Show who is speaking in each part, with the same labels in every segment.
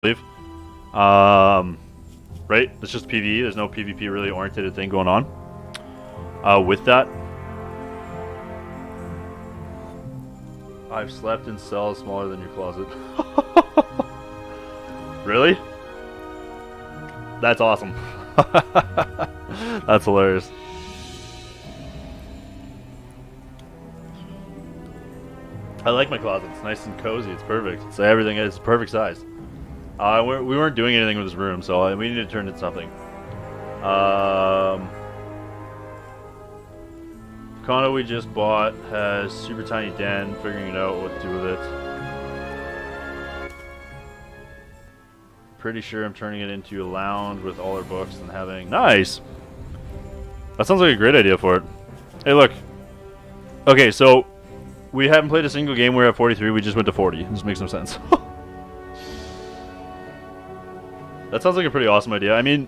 Speaker 1: believe. Right? It's just PvE. There's no PvP really oriented thing going on. With that, I've slept in cells smaller than your closet. Really? That's awesome. That's hilarious. I like my closet. It's nice and cozy. It's perfect. It's everything. It's perfect size. We weren't doing anything with this room, so we need to turn it into something. Condo we just bought has super tiny den. Figuring out what to do with it. Pretty sure I'm turning it into a lounge with all our books and having... Nice! That sounds like a great idea for it. Hey, look. Okay, so we haven't played a single game. We're at 43. We just went to 40. This makes no sense. That sounds like a pretty awesome idea. I mean,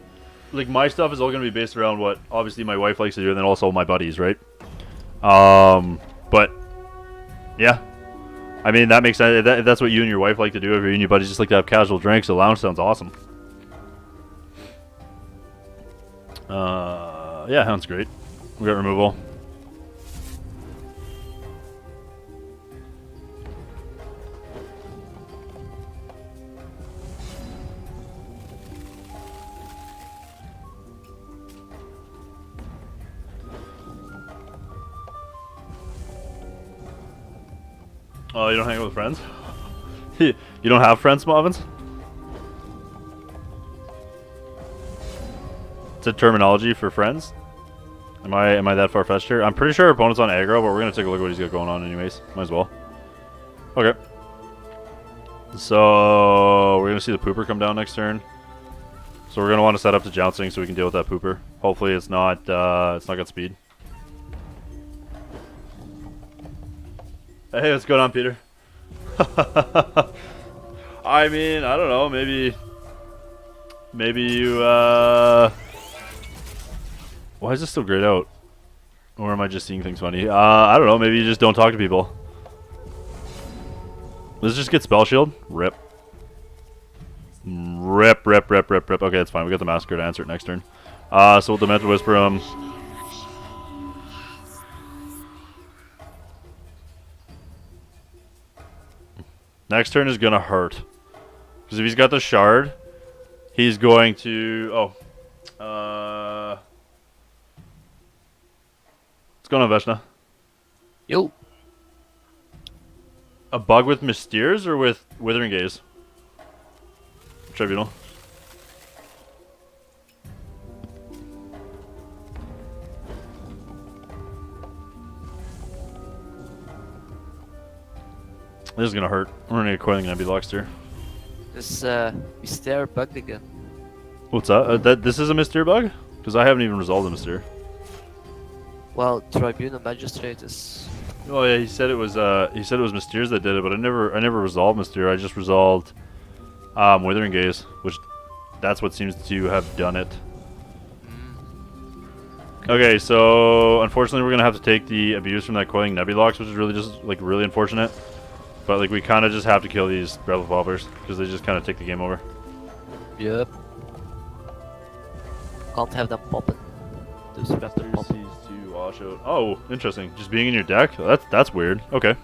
Speaker 1: like, my stuff is all going to be based around what, obviously, my wife likes to do, and then also my buddies, right? But, yeah. I mean, that makes sense. If that's what you and your wife like to do, if you and your buddies just like to have casual drinks, the lounge sounds awesome. Yeah, sounds great. We got removal. Oh, you don't hang out with friends? You don't have friends, Marvins? It's a terminology for friends? Am I that far-fetched here? I'm pretty sure our opponent's on aggro, but we're gonna take a look at what he's got going on anyways. Might as well. Okay. So we're gonna see the pooper come down next turn. So we're gonna want to set up the jouncing so we can deal with that pooper. Hopefully it's not got speed. Hey, what's going on, Peter? I mean, I don't know, maybe you, why is this still grayed out? Or am I just seeing things funny? I don't know, maybe you just don't talk to people. Let's just get Spell Shield. Rip. Rip. Okay, that's fine. We got the Massacre to answer it next turn. So we'll Demented Whisper him. Next turn is gonna hurt. Because if he's got the shard, he's going to... Oh. What's going on, Veshna?
Speaker 2: Yo.
Speaker 1: A bug with Mysteres or with Withering Gaze? Tribunal. This is gonna hurt. We're gonna get Coiling Nebulux here.
Speaker 2: This Mystere bugged again.
Speaker 1: What's that? This is a Mystere bug? Because I haven't even resolved the Mystere.
Speaker 2: Well, Tribunal Magistrate is...
Speaker 1: Oh yeah, he said it was Mysteres that did it, but I never resolved Mystere. I just resolved Withering Gaze, which that's what seems to have done it. Okay, so unfortunately we're gonna have to take the abuse from that Coiling Nebulux, which is really just like really unfortunate. But like we kind of just have to kill these Rebel Poppers because they just kind of take the game over.
Speaker 2: Yep. Can't have them popping. Those raptor popping.
Speaker 1: Oh, interesting. Just being in your deck? That's weird. Okay.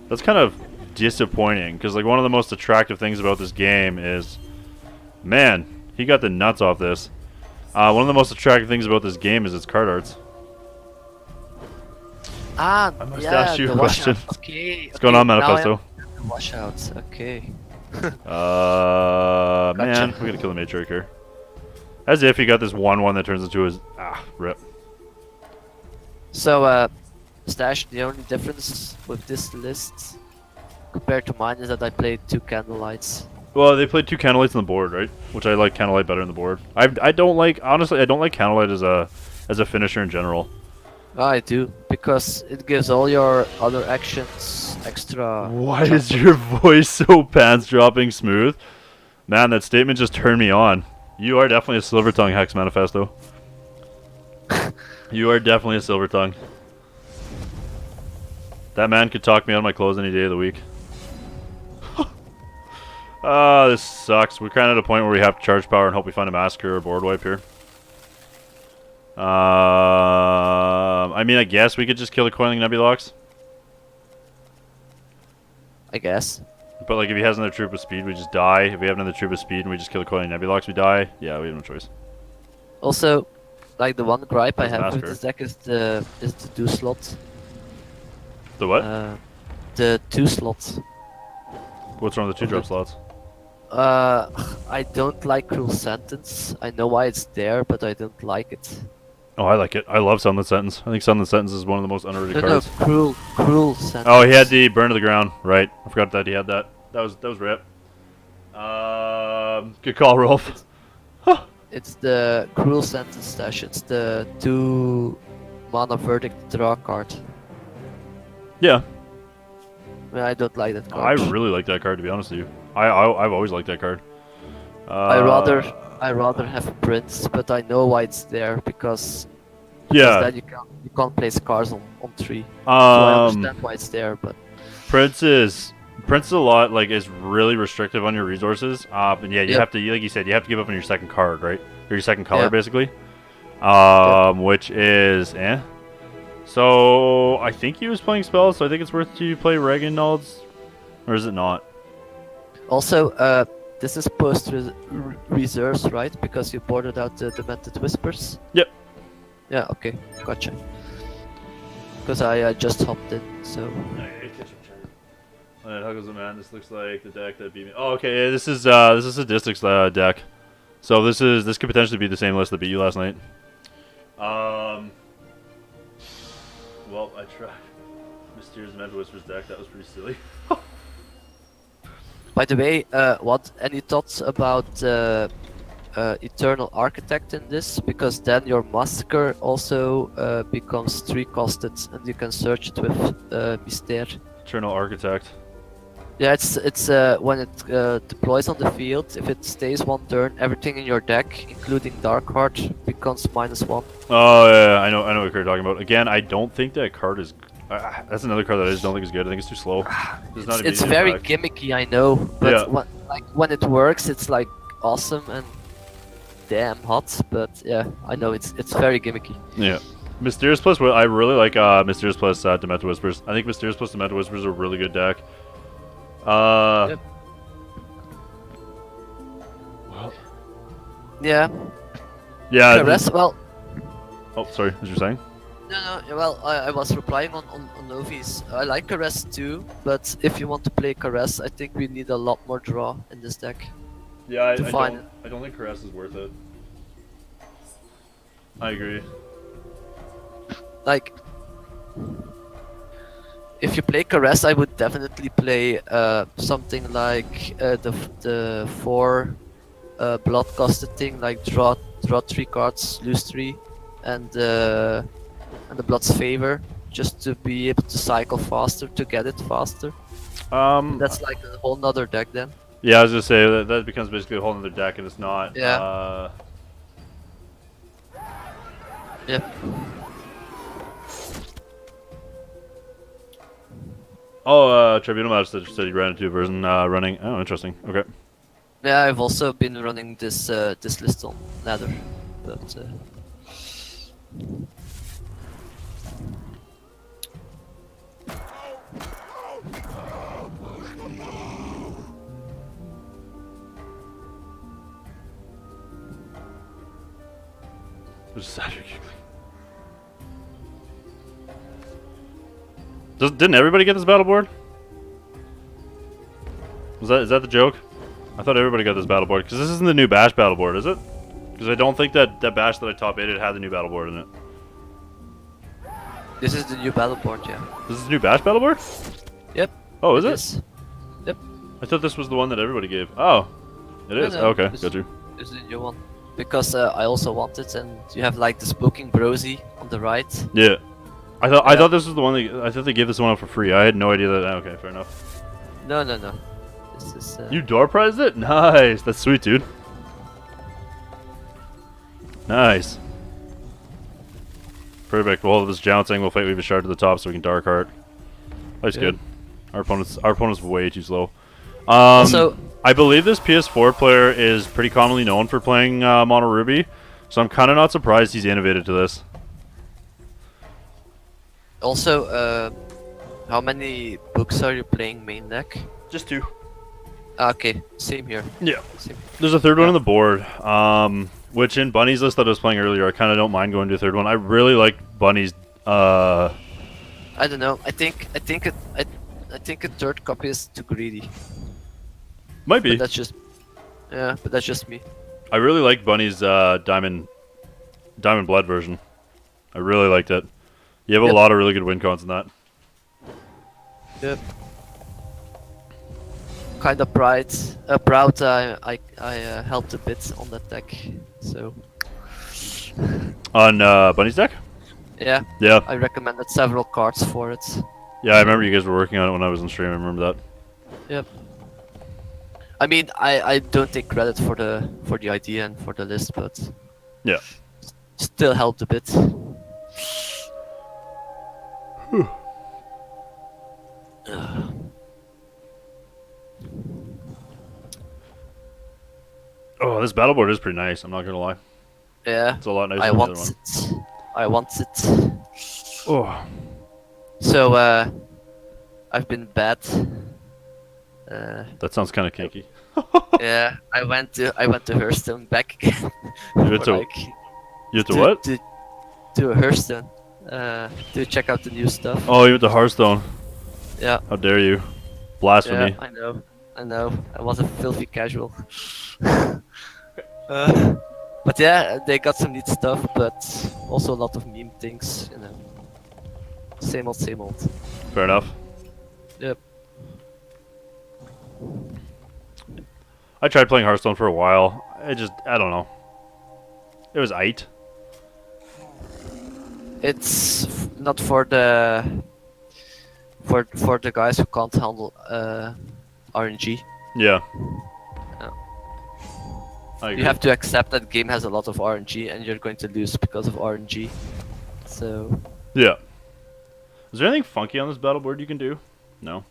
Speaker 1: That's kind of disappointing because like one of the most attractive things about this game is, man, he got the nuts off this. One of the most attractive things about this game is its card arts.
Speaker 2: Ah,
Speaker 1: I must
Speaker 2: yeah,
Speaker 1: ask you a question.
Speaker 2: Okay.
Speaker 1: What's going on, Manifesto?
Speaker 2: Washouts, okay.
Speaker 1: Man, we gotta kill the Matriarch here. As if he got this 1/1 that turns into his rip.
Speaker 2: So, Stash, the only difference with this list compared to mine is that I played 2 Candlelights.
Speaker 1: Well, they played 2 Candlelights on the board, right? Which I like Candlelight better on the board. I don't like, honestly, I don't like Candlelight as a finisher in general.
Speaker 2: I do, because it gives all your other actions extra...
Speaker 1: Why is your voice so pants dropping smooth? Man, that statement just turned me on. You are definitely a Silver Tongue, Hex Manifesto. You are definitely a Silver Tongue. That man could talk me out of my clothes any day of the week. This sucks. We're kind of at a point where we have to charge power and hope we find a Massacre or a board wipe here. I mean, I guess we could just kill the Coiling Nebulox.
Speaker 2: I guess.
Speaker 1: But like, if he has another troop of speed, we just die. If we have another troop of speed and we just kill the Coiling Nebulox, we die. Yeah, we have no choice.
Speaker 2: Also, like the one gripe I
Speaker 1: That's
Speaker 2: have
Speaker 1: Massacre.
Speaker 2: with this deck is the 2 slot.
Speaker 1: The what?
Speaker 2: The 2 slots.
Speaker 1: What's wrong with the 2-drop slots?
Speaker 2: I don't like Cruel Sentence. I know why it's there, but I don't like it.
Speaker 1: Oh, I like it. I love Sunlit Sentence. I think Sunlit Sentence is one of the most underrated
Speaker 2: No,
Speaker 1: cards.
Speaker 2: Cruel Sentence.
Speaker 1: Oh, he had the Burn to the Ground. Right. I forgot that he had that. That was rip. Good call, Rolf.
Speaker 2: It's the Cruel Sentence stash. It's the 2 mana verdict draw card.
Speaker 1: Yeah.
Speaker 2: I don't like that
Speaker 1: I
Speaker 2: card.
Speaker 1: really like that card, to be honest with you. I've always liked that card.
Speaker 2: I rather have Prince, but I know why it's there because
Speaker 1: Yeah.
Speaker 2: then you can't place cards on 3. So I
Speaker 1: Um,
Speaker 2: understand why it's there, but
Speaker 1: Prince is a lot is really restrictive on your resources. And yeah, you
Speaker 2: Yep.
Speaker 1: have to, like you said, you have to give up on your second card, right? Or your second color,
Speaker 2: Yeah.
Speaker 1: basically. Which is So I think he was playing spells, so I think it's worth to play Reginald's, or is it not?
Speaker 2: also this is post reserves, right? Because you boarded out the Demented Whispers.
Speaker 1: Yep.
Speaker 2: Yeah. Okay. Gotcha. Because I just hopped in, so.
Speaker 1: Alright, how goes it, man? This looks like the deck that beat me. Oh, okay. Yeah, this is Sadistics deck. So this could potentially be the same list that beat you last night. Well, I tried Mysteres Demented Whispers deck. That was pretty silly.
Speaker 2: By the way, any thoughts about Eternal Architect in this? Because then your Massacre also becomes 3-costed, and you can search it with Mysteres.
Speaker 1: Eternal Architect.
Speaker 2: Yeah, it's when it deploys on the field, if it stays 1 turn, everything in your deck, including Dark Heart, becomes -1.
Speaker 1: Oh yeah, I know what you're talking about. Again, I don't think that card is. That's another card that I just don't think is good. I think it's too slow.
Speaker 2: It's very gimmicky, I know, but
Speaker 1: Yeah.
Speaker 2: when it works, it's like awesome and damn hot. But yeah, I know it's very gimmicky.
Speaker 1: Yeah. Mysteres plus, I really like Mysteres plus Demented Whispers. I think Mysteres plus Demented Whispers are a really good deck.
Speaker 2: Yep.
Speaker 1: Well,
Speaker 2: Yeah.
Speaker 1: yeah.
Speaker 2: Caress, well,
Speaker 1: Oh, sorry. What you saying?
Speaker 2: no, well, I was replying on Novi's. I like Caress too, but if you want to play Caress, I think we need a lot more draw in this deck.
Speaker 1: Yeah,
Speaker 2: To find it.
Speaker 1: I don't think Caress is worth it. I agree.
Speaker 2: Like, if you play Caress, I would definitely play something like the 4 blood costed thing, like draw 3 cards, lose 3, and the Blood's Favor, just to be able to cycle faster, to get it faster. That's like a whole nother deck then.
Speaker 1: Yeah, I was gonna say that becomes basically a whole other deck, and it's not.
Speaker 2: Yeah. Yep.
Speaker 1: Oh, Tribunal Master said he ran into a version running. Oh, interesting. Okay.
Speaker 2: Yeah, I've also been running this list on ladder, but
Speaker 1: There's Savagery. Didn't everybody get this battle board? Is that the joke? I thought everybody got this battle board because this isn't the new Bash battle board, is it? Because I don't think that Bash that I top 8'd had the new battle board in it.
Speaker 2: this is the new battle board, yeah.
Speaker 1: This is the new Bash battle board?
Speaker 2: Yep.
Speaker 1: Oh, is it?
Speaker 2: Yes. Yep.
Speaker 1: I thought this was the one that everybody gave. Oh, it is.
Speaker 2: No,
Speaker 1: Okay,
Speaker 2: this-
Speaker 1: got you.
Speaker 2: This is the new one. Because I also want it, and you have like the Spooking Brosy on the right.
Speaker 1: Yeah. I thought this was the one I thought they gave this one out for free. I had no idea that. Okay, fair enough.
Speaker 2: No. This is.
Speaker 1: You door prized it? Nice. That's sweet, dude. Nice. Perfect. We'll hold this jouncing. We'll fight Weave a Shard to the top so we can Dark Heart. That's good. Our opponent's way too slow.
Speaker 2: Also,
Speaker 1: I believe this PS4 player is pretty commonly known for playing Mono Ruby, so I'm kind of not surprised he's innovated to this.
Speaker 2: Also, how many books are you playing main deck?
Speaker 1: Just 2.
Speaker 2: Okay, same here.
Speaker 1: Yeah.
Speaker 2: Same.
Speaker 1: There's a third one on the board, which in Bunny's list that I was playing earlier, I kind of don't mind going to a third one. I really like Bunny's.
Speaker 2: I don't know. I think a third copy is too greedy.
Speaker 1: Might be.
Speaker 2: But that's just me.
Speaker 1: I really like Bunny's Diamond Blood version. I really liked it. You have a lot of really good win cons in that.
Speaker 2: Yep. Kind of proud. I helped a bit on that deck. So.
Speaker 1: On Bunny's deck?
Speaker 2: Yeah.
Speaker 1: Yeah.
Speaker 2: I recommended several cards for it.
Speaker 1: Yeah, I remember you guys were working on it when I was on stream. I remember that.
Speaker 2: Yep. I mean, I don't take credit for the idea and for the list, but
Speaker 1: yeah,
Speaker 2: still helped a bit.
Speaker 1: Oh, this battle board is pretty nice. I'm not gonna lie.
Speaker 2: Yeah.
Speaker 1: It's a lot nicer
Speaker 2: I
Speaker 1: than the
Speaker 2: want
Speaker 1: other one.
Speaker 2: it. I want it.
Speaker 1: Oh.
Speaker 2: So I've been bad.
Speaker 1: That sounds kind of kinky.
Speaker 2: Yeah, I went to Hearthstone back again.
Speaker 1: You went to, you went to what?
Speaker 2: To a Hearthstone. To check out the new stuff.
Speaker 1: Oh, you went to Hearthstone.
Speaker 2: Yeah.
Speaker 1: How dare you? Blasphemy.
Speaker 2: Yeah, I know. I was a filthy casual. But yeah, they got some neat stuff, but also a lot of meme things, you know. Same old, same old.
Speaker 1: Fair enough.
Speaker 2: Yep.
Speaker 1: I tried playing Hearthstone for a while. I don't know. It was aight.
Speaker 2: It's not for the guys who can't handle RNG.
Speaker 1: Yeah.
Speaker 2: No.
Speaker 1: I agree.
Speaker 2: You have to accept that game has a lot of RNG and you're going to lose because of RNG. So
Speaker 1: Yeah. Is there anything funky on this battle board you can do? No.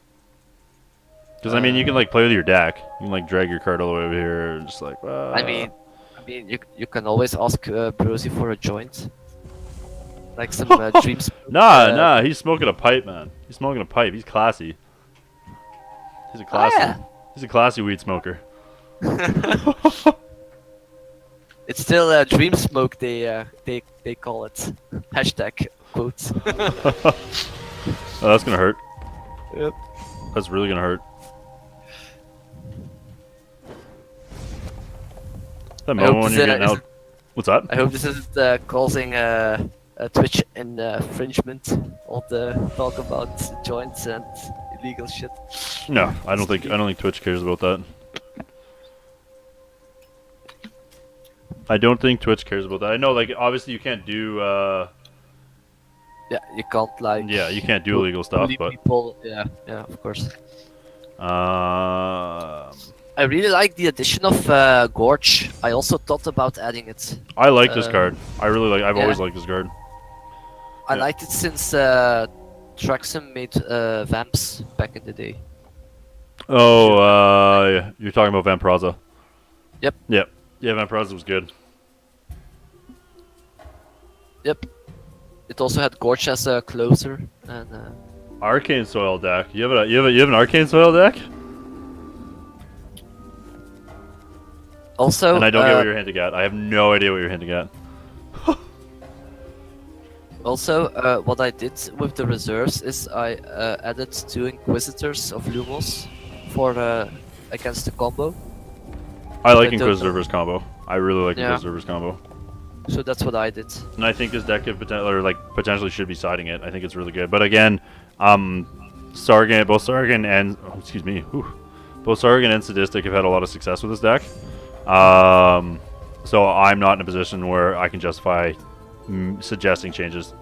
Speaker 1: Because I mean, you can like play with your deck. You can like drag your card all the way over here, and just like.
Speaker 2: I mean, you can always ask Brosy for a joint, like some dreams.
Speaker 1: Nah, he's smoking a pipe, man. He's smoking a pipe. He's classy. He's a classy.
Speaker 2: Yeah.
Speaker 1: He's a classy weed smoker.
Speaker 2: It's still dream smoke. They call it. Hashtag quotes.
Speaker 1: Oh, that's gonna hurt.
Speaker 2: Yep.
Speaker 1: That's really gonna hurt. That moment when you're getting out. What's that?
Speaker 2: I hope this isn't causing a Twitch infringement. All the talk about joints and illegal shit.
Speaker 1: No, I don't think Twitch cares about that. I don't think Twitch cares about that. I know, like, obviously you can't do.
Speaker 2: Yeah, you can't like.
Speaker 1: Yeah, you can't do illegal stuff, but.
Speaker 2: People, yeah, of course. I really like the addition of Gorge. I also thought about adding it.
Speaker 1: I like this card. I really like. I've always liked this card.
Speaker 2: I liked it since Traxxum made vamps back in the day.
Speaker 1: Oh, you're talking about Vampraza.
Speaker 2: Yep.
Speaker 1: Yep. Yeah, Vampraza was good.
Speaker 2: Yep. It also had Gorge as a closer and.
Speaker 1: Arcane Soil deck. You have an Arcane Soil deck?
Speaker 2: Also,
Speaker 1: and I don't get what you're hinting at. I have no idea what you're hinting at.
Speaker 2: Also, what I did with the reserves is I added 2 Inquisitors of Lumos for against the combo.
Speaker 1: I like Inquisitor's combo. I really like
Speaker 2: Yeah.
Speaker 1: Inquisitor's combo.
Speaker 2: So that's what I did.
Speaker 1: And I think this deck could potentially should be siding it. I think it's really good. But again, both Sargon and Sadistic have had a lot of success with this deck. So I'm not in a position where I can justify suggesting changes.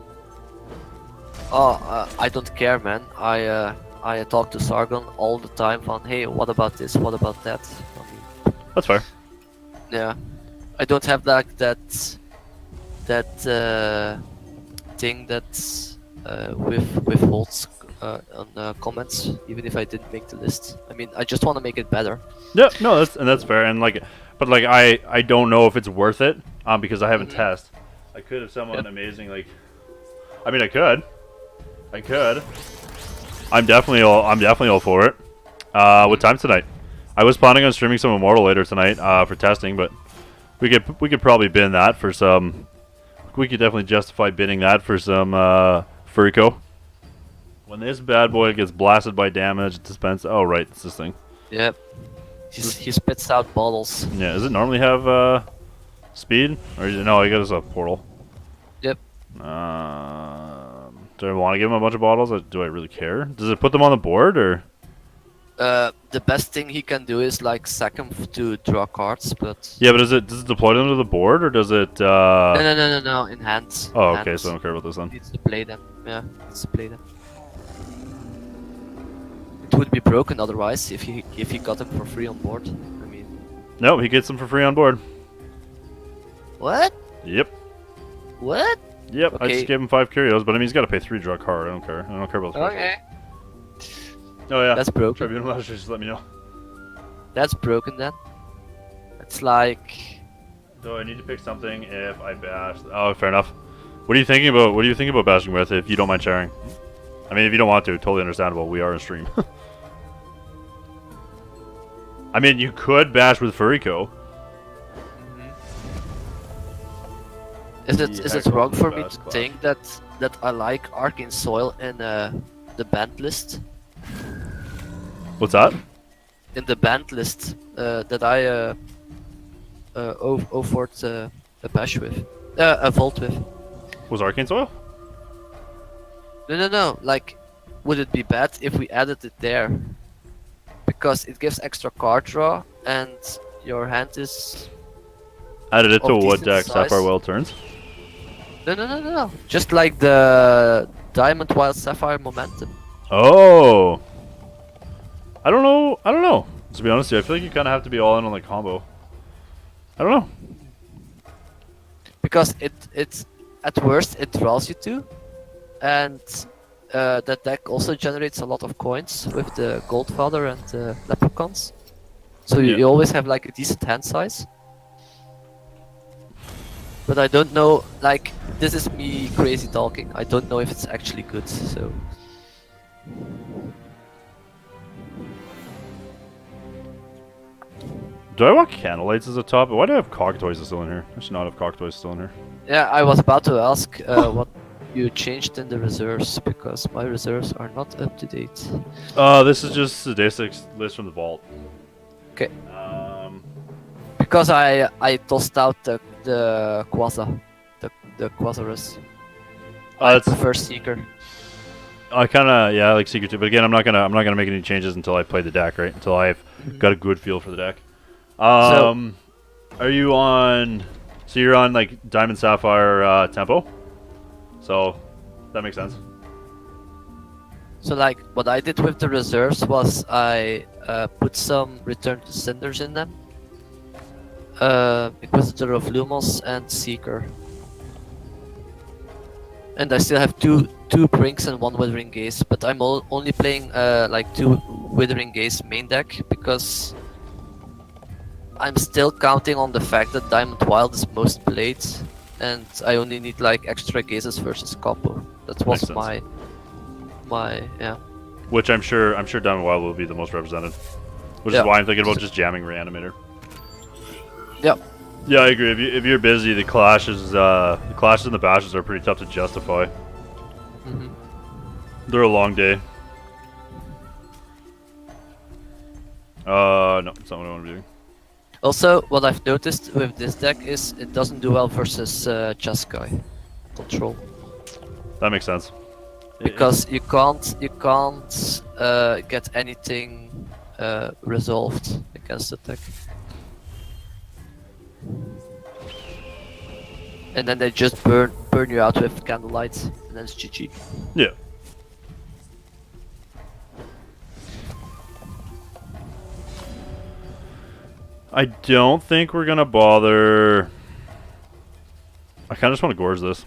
Speaker 2: Oh, I don't care, man. I talk to Sargon all the time on, hey, what about this? What about that? I mean,
Speaker 1: that's fair.
Speaker 2: Yeah, I don't have like that thing that's withholds comments, even if I didn't make the list. I mean, I just want to make it better.
Speaker 1: Yeah, no, that's fair. And like, but like I don't know if it's worth it because I haven't tested. I could have someone amazing like. I mean, I could. I'm definitely all for it. What time tonight? I was planning on streaming some Immortal later tonight for testing, but we could probably bin that for some. We could definitely justify binning that for some Furico. When this bad boy gets blasted by damage, dispense. Oh right, it's this thing.
Speaker 2: Yep. He spits out bottles.
Speaker 1: Yeah. Does it normally have speed, or no? I guess it's a portal.
Speaker 2: Yep.
Speaker 1: Do I want to give him a bunch of bottles? Or do I really care? Does it put them on the board or?
Speaker 2: The best thing he can do is like sack him to draw cards, but
Speaker 1: Yeah, but does it deploy them to the board or does it?
Speaker 2: no, in hands.
Speaker 1: Oh,
Speaker 2: In
Speaker 1: okay,
Speaker 2: hands.
Speaker 1: so I don't care about this then.
Speaker 2: Needs to play them. Yeah, needs to play them. It would be broken otherwise if he got them for free on board. I mean.
Speaker 1: No, he gets them for free on board.
Speaker 2: What?
Speaker 1: Yep.
Speaker 2: What?
Speaker 1: Yep.
Speaker 2: Okay.
Speaker 1: I just gave him 5 curios, but I mean he's got to pay 3 draw card. I don't care. I don't care about.
Speaker 2: Okay.
Speaker 1: Oh yeah.
Speaker 2: That's broken.
Speaker 1: Tribunal Master, just let me know.
Speaker 2: That's broken then. It's like.
Speaker 1: So I need to pick something if I bash. Oh, fair enough. What are you thinking about? What are you thinking about bashing with? If you don't mind sharing. I mean, if you don't want to, totally understandable. We are in stream. I mean, you could bash with Furico.
Speaker 2: Is it wrong for me to think that I like Arcane Soil in the banned list?
Speaker 1: What's that?
Speaker 2: In the banned list that I offered a bash with, a vault with.
Speaker 1: Was Arcane Soil?
Speaker 2: No. Like, would it be bad if we added it there? Because it gives extra card draw and your hand is.
Speaker 1: Added it to
Speaker 2: of
Speaker 1: what
Speaker 2: decent
Speaker 1: deck?
Speaker 2: size.
Speaker 1: Sapphire Well turns.
Speaker 2: No. Just like the Diamond Wild Sapphire momentum.
Speaker 1: Oh. I don't know. To be honest with you, I feel like you kind of have to be all in on the combo. I don't know.
Speaker 2: Because it's at worst it draws you two, and that deck also generates a lot of coins with the Goldfather and the Leprechauns. So you always have like a decent hand size. But I don't know, like, this is me crazy talking. I don't know if it's actually good, so.
Speaker 1: Do I want Candlelights as a top? Why do I have Cockatwice still in here? I should not have Cockatwice still in here.
Speaker 2: Yeah, I was about to ask what you changed in the reserves, because my reserves are not up to date.
Speaker 1: This is just the Day6 list from the vault.
Speaker 2: Okay. Because I tossed out the Quasar, the Quasarus.
Speaker 1: That's
Speaker 2: the first Seeker.
Speaker 1: I kind of I like Seeker too, but again, I'm not gonna make any changes until I play the deck, right? Until I've got a good feel for the deck. Are you on? So you're on like Diamond Sapphire tempo. So that makes sense.
Speaker 2: So like what I did with the reserves was I put some Return to Cinders in them. Inquisitor of Lumos and Seeker. And I still have two Brinks and 1 Withering Gaze, but I'm only playing like 2 Withering Gaze main deck because I'm still counting on the fact that Diamond Wild is most played, and I only need like extra gazes versus combo. That was my yeah.
Speaker 1: Which I'm sure Diamond Wild will be the most represented. Which is why I'm thinking about just jamming Reanimator.
Speaker 2: Yep.
Speaker 1: Yeah, I agree. If you're busy, the clashes and the bashes are pretty tough to justify.
Speaker 2: Mm-hmm.
Speaker 1: They're a long day. No, it's not what I want to be doing.
Speaker 2: Also, what I've noticed with this deck is it doesn't do well versus Jeskai control.
Speaker 1: That makes sense.
Speaker 2: Because you can't get anything resolved against the deck. And then they just burn you out with Candlelight, and then it's GG.
Speaker 1: Yeah. I don't think we're gonna bother. I kind of just want to gorge this.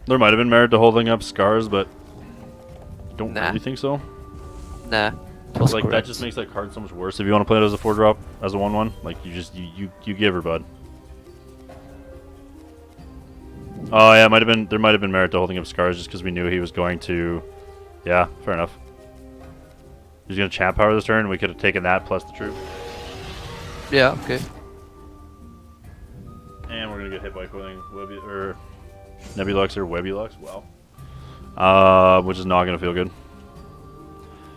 Speaker 1: There might have been merit to holding up scars, but don't
Speaker 2: Nah.
Speaker 1: really think so.
Speaker 2: Nah. It was
Speaker 1: Like
Speaker 2: correct.
Speaker 1: that just makes that card so much worse if you want to play it as a 4-drop, as a 1/1. Like you give her, bud. Oh yeah, there might have been merit to holding up scars just because we knew he was going to. Yeah, fair enough. He was gonna champ power this turn. We could have taken that plus the troop.
Speaker 2: Yeah. Okay.
Speaker 1: And we're gonna get hit by Nebulux or Webulux. Wow. Which is not gonna feel good.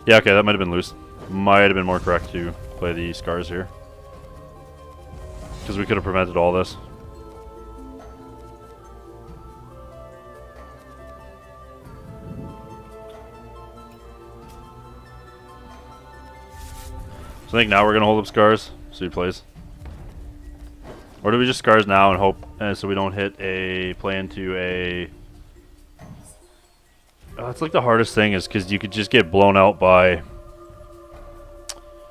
Speaker 1: Yeah, okay, that might have been loose. Might have been more correct to play the scars here. Because we could have prevented all this. So I think now we're going to hold up scars. So he plays. Or do we just scars now and hope so we don't hit a play into a... it's like the hardest thing is because you could just get blown out by...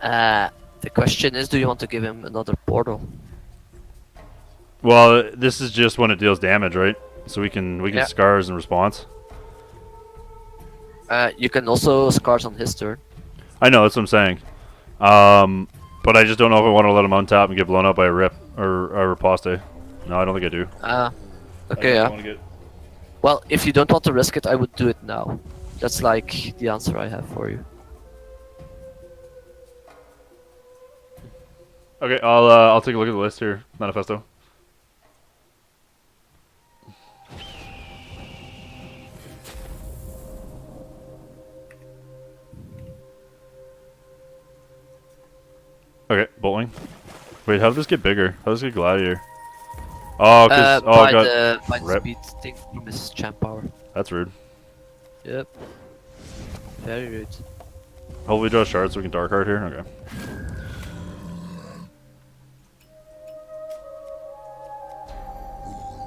Speaker 2: The question is, do you want to give him another portal?
Speaker 1: Well, this is just when it deals damage, right? So we can
Speaker 2: Yeah.
Speaker 1: scars in response.
Speaker 2: You can also scars on his turn.
Speaker 1: I know, that's what I'm saying. But I just don't know if I want to let him untap and get blown out by a rip or a riposte. No, I don't think I do.
Speaker 2: Okay, yeah. Well, if you don't want to risk it, I would do it now. That's like the answer I have for you.
Speaker 1: Okay, I'll take a look at the list here, Manifesto. Okay, bowling. Wait, how did this get bigger? How does this get Gladiator? Oh, cause
Speaker 2: by
Speaker 1: god,
Speaker 2: the speed thing from his champ power.
Speaker 1: that's rude.
Speaker 2: Yep. Very rude.
Speaker 1: Hopefully draw shards so we can dark heart here. Okay.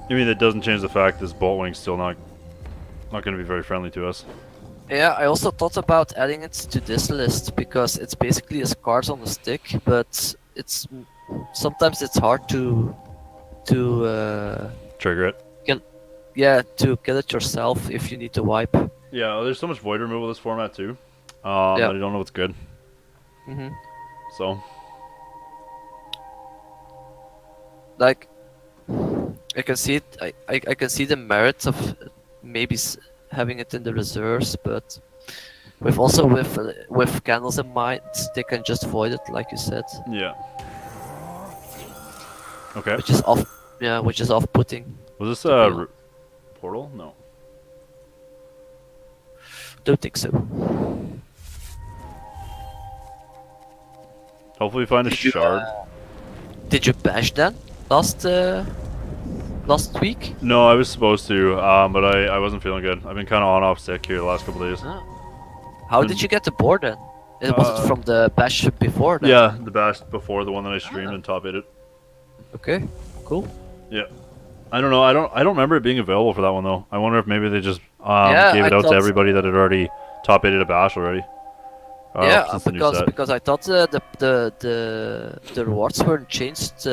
Speaker 1: I mean, that doesn't change the fact this bolt wing's still not going to be very friendly to us.
Speaker 2: Yeah, I also thought about adding it to this list because it's basically a scars on a stick, but it's sometimes it's hard to
Speaker 1: Trigger it.
Speaker 2: to kill it yourself if you need to wipe.
Speaker 1: Yeah, there's so much void removal this format too. I don't know what's good. So,
Speaker 2: like, I can see it. I can see the merits of maybe having it in the reserves, but with candles in mind, they can just void it, like you said.
Speaker 1: yeah. Okay.
Speaker 2: Which is off-putting.
Speaker 1: Was this a portal? No.
Speaker 2: Don't think so.
Speaker 1: Hopefully we find a shard.
Speaker 2: Did you bash then last week?
Speaker 1: No, I was supposed to, but I wasn't feeling good. I've been kind of on-off sick here the last couple days.
Speaker 2: How did you get the board then? Was it from the bash before then?
Speaker 1: Yeah, the bash before the one that I streamed and top 8'd.
Speaker 2: Okay, cool.
Speaker 1: Yeah. I don't know. I don't remember it being available for that one though. I wonder if maybe they just gave it out to everybody that had already top 8'd a bash already.
Speaker 2: Yeah, because I thought the rewards weren't changed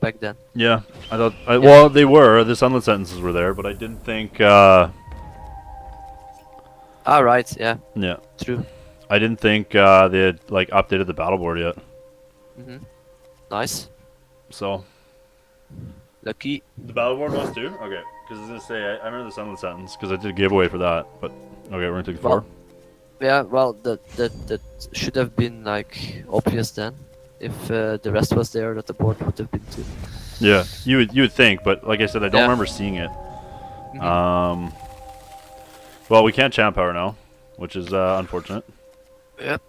Speaker 2: back then.
Speaker 1: Yeah, I thought. Well, they were. The sunlit sentences were there, but I didn't think.
Speaker 2: Ah, right. Yeah.
Speaker 1: Yeah.
Speaker 2: True.
Speaker 1: I didn't think they had like updated the battle board yet.
Speaker 2: Nice.
Speaker 1: So.
Speaker 2: Lucky.
Speaker 1: The battle board was too. Okay, because I was gonna say I remember the sunlit sentence because I did a giveaway for that. But okay, we're gonna take the 4.
Speaker 2: Yeah. Well, that should have been like obvious then. If the rest was there, that the board would have been too.
Speaker 1: Yeah, you would think, but like I said, I don't remember seeing it. Well, we can't champ power now, which is unfortunate.
Speaker 2: Yep.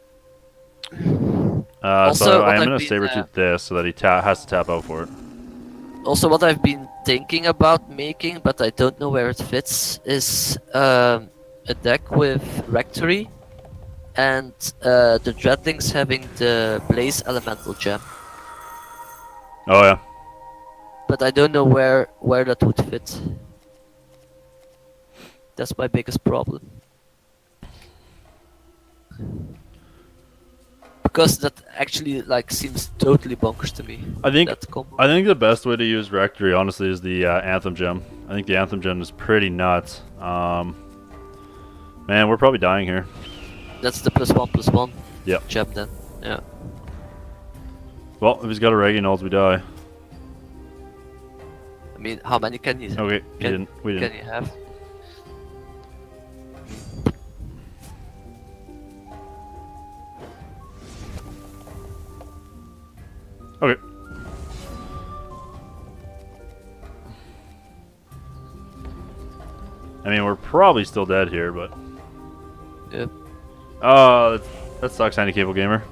Speaker 1: So I am gonna Sabretooth this so that he has to tap out for it.
Speaker 2: Also, what I've been thinking about making, but I don't know where it fits, is a deck with Rectory and the Dreadlings having the Blaze Elemental Gem.
Speaker 1: Oh yeah.
Speaker 2: But I don't know where that would fit. That's my biggest problem. Because that actually like seems totally bonkers to me.
Speaker 1: I think the best way to use Rectory honestly is the Anthem Gem. I think the Anthem Gem is pretty nuts. Man, we're probably dying here.
Speaker 2: That's the +1/+1.
Speaker 1: Yep.
Speaker 2: Gem then. Yeah.
Speaker 1: Well, if he's got a Reginald, we die.
Speaker 2: I mean, how many can you?
Speaker 1: Okay, we didn't.
Speaker 2: Can you have?
Speaker 1: Okay. I mean, we're probably still dead here, but...
Speaker 2: Yep.
Speaker 1: Oh, that sucks, Handicable Gamer.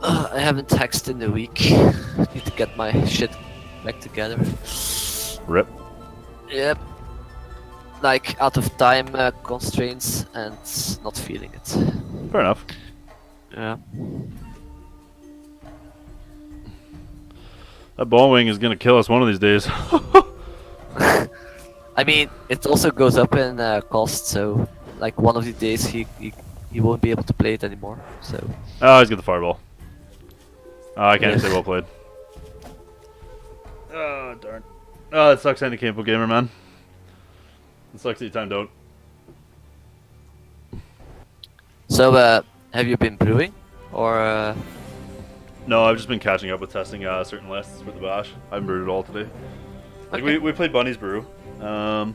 Speaker 2: I haven't texted in a week. Need to get my shit back together.
Speaker 1: Rip.
Speaker 2: Yep. Like, out of time constraints and not feeling it.
Speaker 1: Fair enough.
Speaker 2: Yeah.
Speaker 1: That ball wing is gonna kill us one of these days.
Speaker 2: I mean, it also goes up in cost, so like one of the days he won't be able to play it anymore. So.
Speaker 1: Oh, he's got the fireball. I can't say well played. Oh, darn. Oh, that sucks, Handicable Gamer, man. It sucks that you timed out.
Speaker 2: So, have you been brewing, or?
Speaker 1: No, I've just been catching up with testing certain lists with the bash. I haven't brewed it all today. Like
Speaker 2: Okay.
Speaker 1: we played Bunny's brew. Yeah,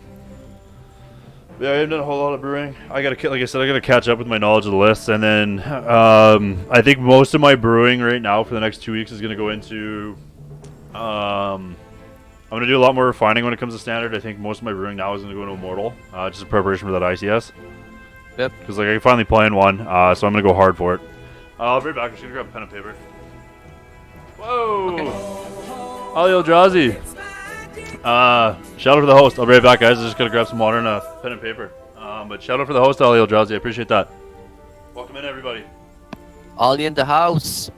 Speaker 1: I haven't done a whole lot of brewing. Like I said, I gotta catch up with my knowledge of the lists, and then I think most of my brewing right now for the next 2 weeks is gonna go into. I'm gonna do a lot more refining when it comes to standard. I think most of my brewing now is gonna go into Immortal, just in preparation for that ICS.
Speaker 2: Yep.
Speaker 1: Because like I can finally play in one, so I'm gonna go hard for it. I'll be right back. I'm just gonna grab a pen and paper. Whoa! Okay. Ali Eldrazi. Shout out to the host. I'll be right back, guys. I just gotta grab some water and a pen and paper. But shout out for the host, Ali Eldrazi. I appreciate that. Welcome in, everybody.
Speaker 2: Ali in the house.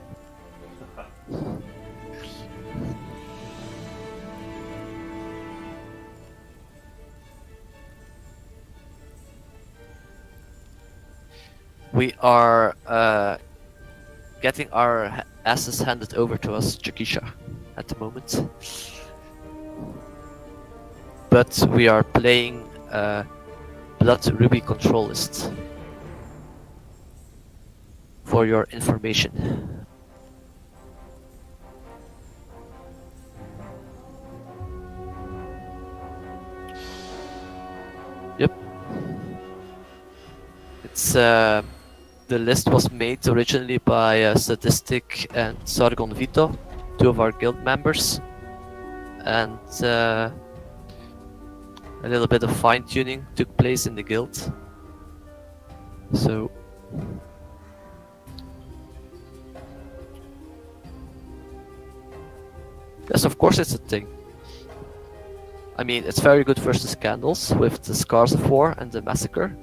Speaker 2: We are getting our asses handed over to us, Jakisha, at the moment. But we are playing Blood Ruby control list. For your information. Yep. It's the list was made originally by Sadistic and Sargon Vito, two of our guild members, and a little bit of fine-tuning took place in the guild. So yes, of course it's a thing. I mean, it's very good versus candles with the Scars of War and the Massacre.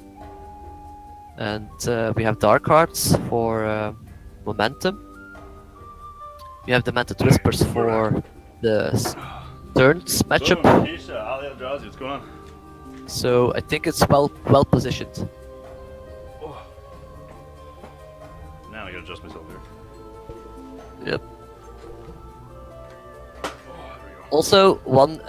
Speaker 2: And we have dark cards for momentum. We have Demented Whispers for the turns matchup.
Speaker 1: Boom, Keisha, Ali Eldrazi, what's going on?
Speaker 2: So I think it's well positioned.
Speaker 1: Oh. Now I gotta adjust myself here.
Speaker 2: Yep.
Speaker 1: Oh, there we go.
Speaker 2: Also, one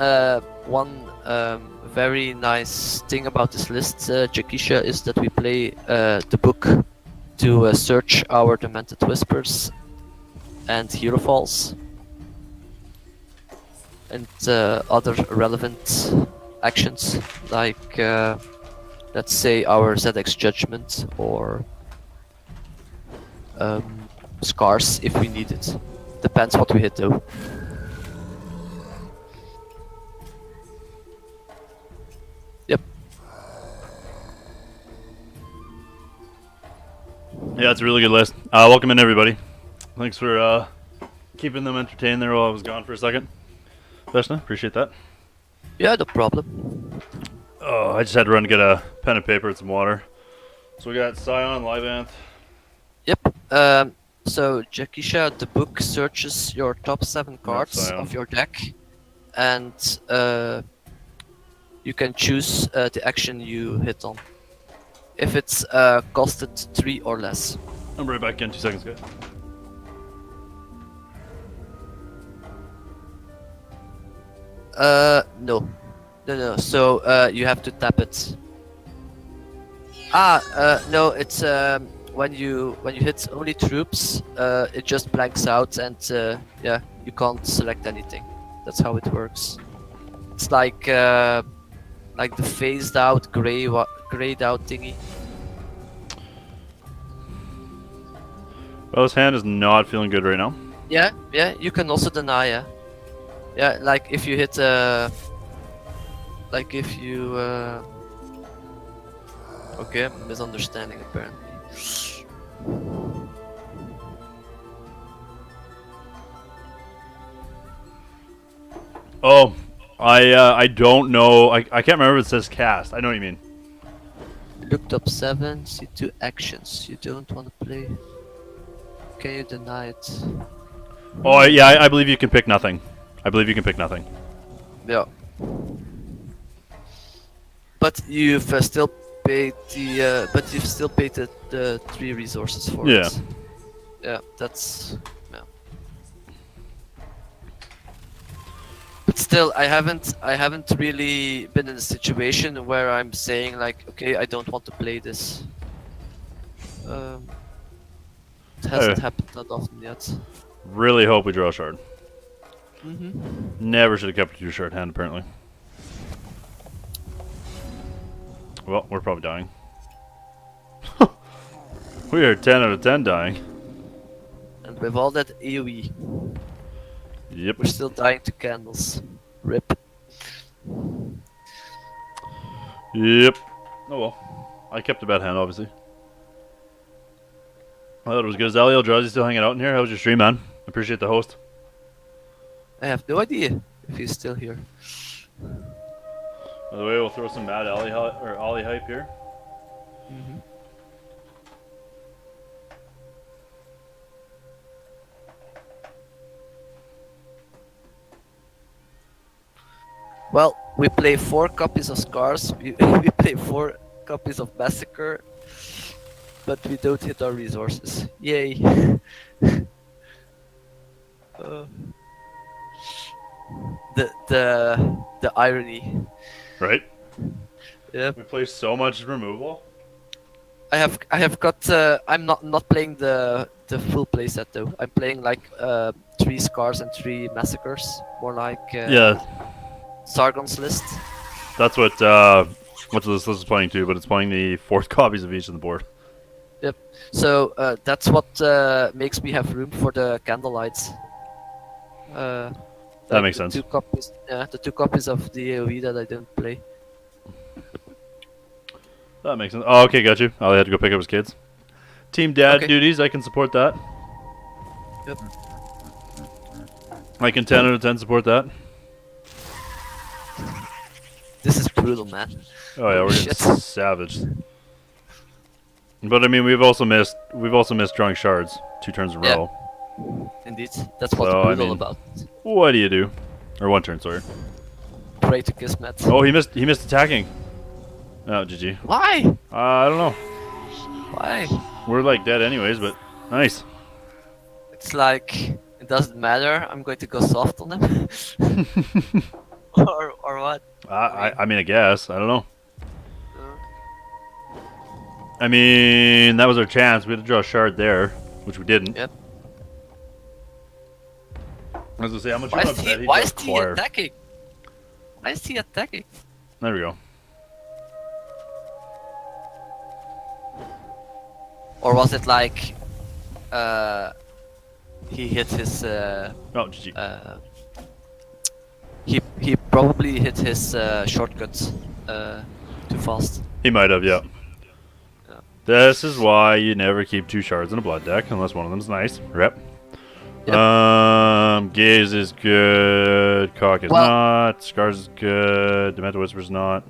Speaker 2: very nice thing about this list, Jakisha, is that we play the book to search our Demented Whispers and Hero Falls and other relevant actions, like let's say our Zeddek's Judgment or Scars if we need it. Depends what we hit though. Yep.
Speaker 1: Yeah, it's a really good list. Welcome in, everybody. Thanks for keeping them entertained there while I was gone for a second. Veshna, appreciate that.
Speaker 2: Yeah, no problem.
Speaker 1: Oh, I just had to run to get a pen and paper and some water. So we got Scion, Livanth.
Speaker 2: Yep. So Jakisha, the book searches your top 7 cards of your deck, and you can choose the action you hit on. If it's costed 3 or less.
Speaker 1: I'm right back in 2 seconds, guys.
Speaker 2: No. No. So, you have to tap it. No, it's when you hit only troops, it just blanks out and yeah, you can't select anything. That's how it works. It's like the phased out grayed out thingy.
Speaker 1: Well, his hand is not feeling good right now.
Speaker 2: Yeah, you can also deny, yeah. Yeah, like if you hit like if you okay, misunderstanding apparently.
Speaker 1: Oh, I don't know. I can't remember if it says cast. I know what you mean.
Speaker 2: Looked up 7, see 2 actions you don't want to play. Can you deny it?
Speaker 1: Oh, yeah, I believe you can pick nothing. I believe you can pick nothing.
Speaker 2: Yeah. But you've still paid the 3 resources for
Speaker 1: Yeah.
Speaker 2: it. Yeah, that's yeah. But still, I haven't really been in a situation where I'm saying like, okay, I don't want to play this. It hasn't happened that often yet.
Speaker 1: Really hope we draw a shard.
Speaker 2: Mm-hmm.
Speaker 1: Never should have kept a 2-shard hand, apparently. Well, we're probably dying. We are 10 out of 10 dying.
Speaker 2: And with all that AoE,
Speaker 1: Yep.
Speaker 2: we're still dying to candles. Rip.
Speaker 1: Yep. Oh well. I kept a bad hand, obviously. I thought it was good. Is Aliel Drowsy still hanging out in here? How was your stream, man? Appreciate the host.
Speaker 2: I have no idea if he's still here.
Speaker 1: By the way, we'll throw some mad Ollie hype here.
Speaker 2: Mm-hmm. Well, we play 4 copies of Scars, we play 4 copies of Massacre, but we don't hit our resources. Yay! The irony.
Speaker 1: Right?
Speaker 2: Yeah.
Speaker 1: We play so much removal.
Speaker 2: I have got. I'm not playing the full playset though. I'm playing like 3 Scars and 3 Massacres, more like
Speaker 1: Yeah.
Speaker 2: Sargon's list.
Speaker 1: That's what this list is playing too, but it's playing the 4th copies of each on the board.
Speaker 2: Yep. So that's what makes me have room for the Candlelights.
Speaker 1: That makes sense.
Speaker 2: 2 copies. Yeah, the 2 copies of the AoE that I don't play.
Speaker 1: That makes sense. Oh, okay, got you. I had to go pick up his kids. Team dad
Speaker 2: Okay.
Speaker 1: duties, I can support that.
Speaker 2: Yep.
Speaker 1: I can 10 out of 10 support that.
Speaker 2: This is brutal, man.
Speaker 1: Oh yeah, we're getting
Speaker 2: Shit.
Speaker 1: savaged. But I mean, we've also missed drawing shards 2 turns in a
Speaker 2: Yeah.
Speaker 1: row.
Speaker 2: Indeed, that's what's
Speaker 1: So, I
Speaker 2: brutal
Speaker 1: mean-
Speaker 2: about.
Speaker 1: What do you do? Or 1 turn, sorry.
Speaker 2: Pray to Kismet.
Speaker 1: Oh, he missed attacking. Oh, GG.
Speaker 2: Why?
Speaker 1: I don't know.
Speaker 2: Why?
Speaker 1: We're like dead anyways, but nice.
Speaker 2: It's like it doesn't matter. I'm going to go soft on him, or what?
Speaker 1: I mean, I guess. I don't know. I mean, that was our chance. We had to draw a shard there, which we didn't.
Speaker 2: Yep.
Speaker 1: I was gonna say, how much
Speaker 2: Why
Speaker 1: you
Speaker 2: is
Speaker 1: want to bet
Speaker 2: he?
Speaker 1: he
Speaker 2: Why
Speaker 1: does
Speaker 2: is he
Speaker 1: acquire?
Speaker 2: attacking? Why is he attacking?
Speaker 1: There we go.
Speaker 2: Or was it like he hit his
Speaker 1: Oh, GG.
Speaker 2: he probably hit his shortcut too fast.
Speaker 1: He might have, yeah.
Speaker 2: Yeah.
Speaker 1: This is why you never keep 2 shards in a blood deck, unless one of them's nice. Rep.
Speaker 2: Yep.
Speaker 1: Gaze is good. Cock is
Speaker 2: Well-
Speaker 1: not. Scars is good. Demented Whispers not.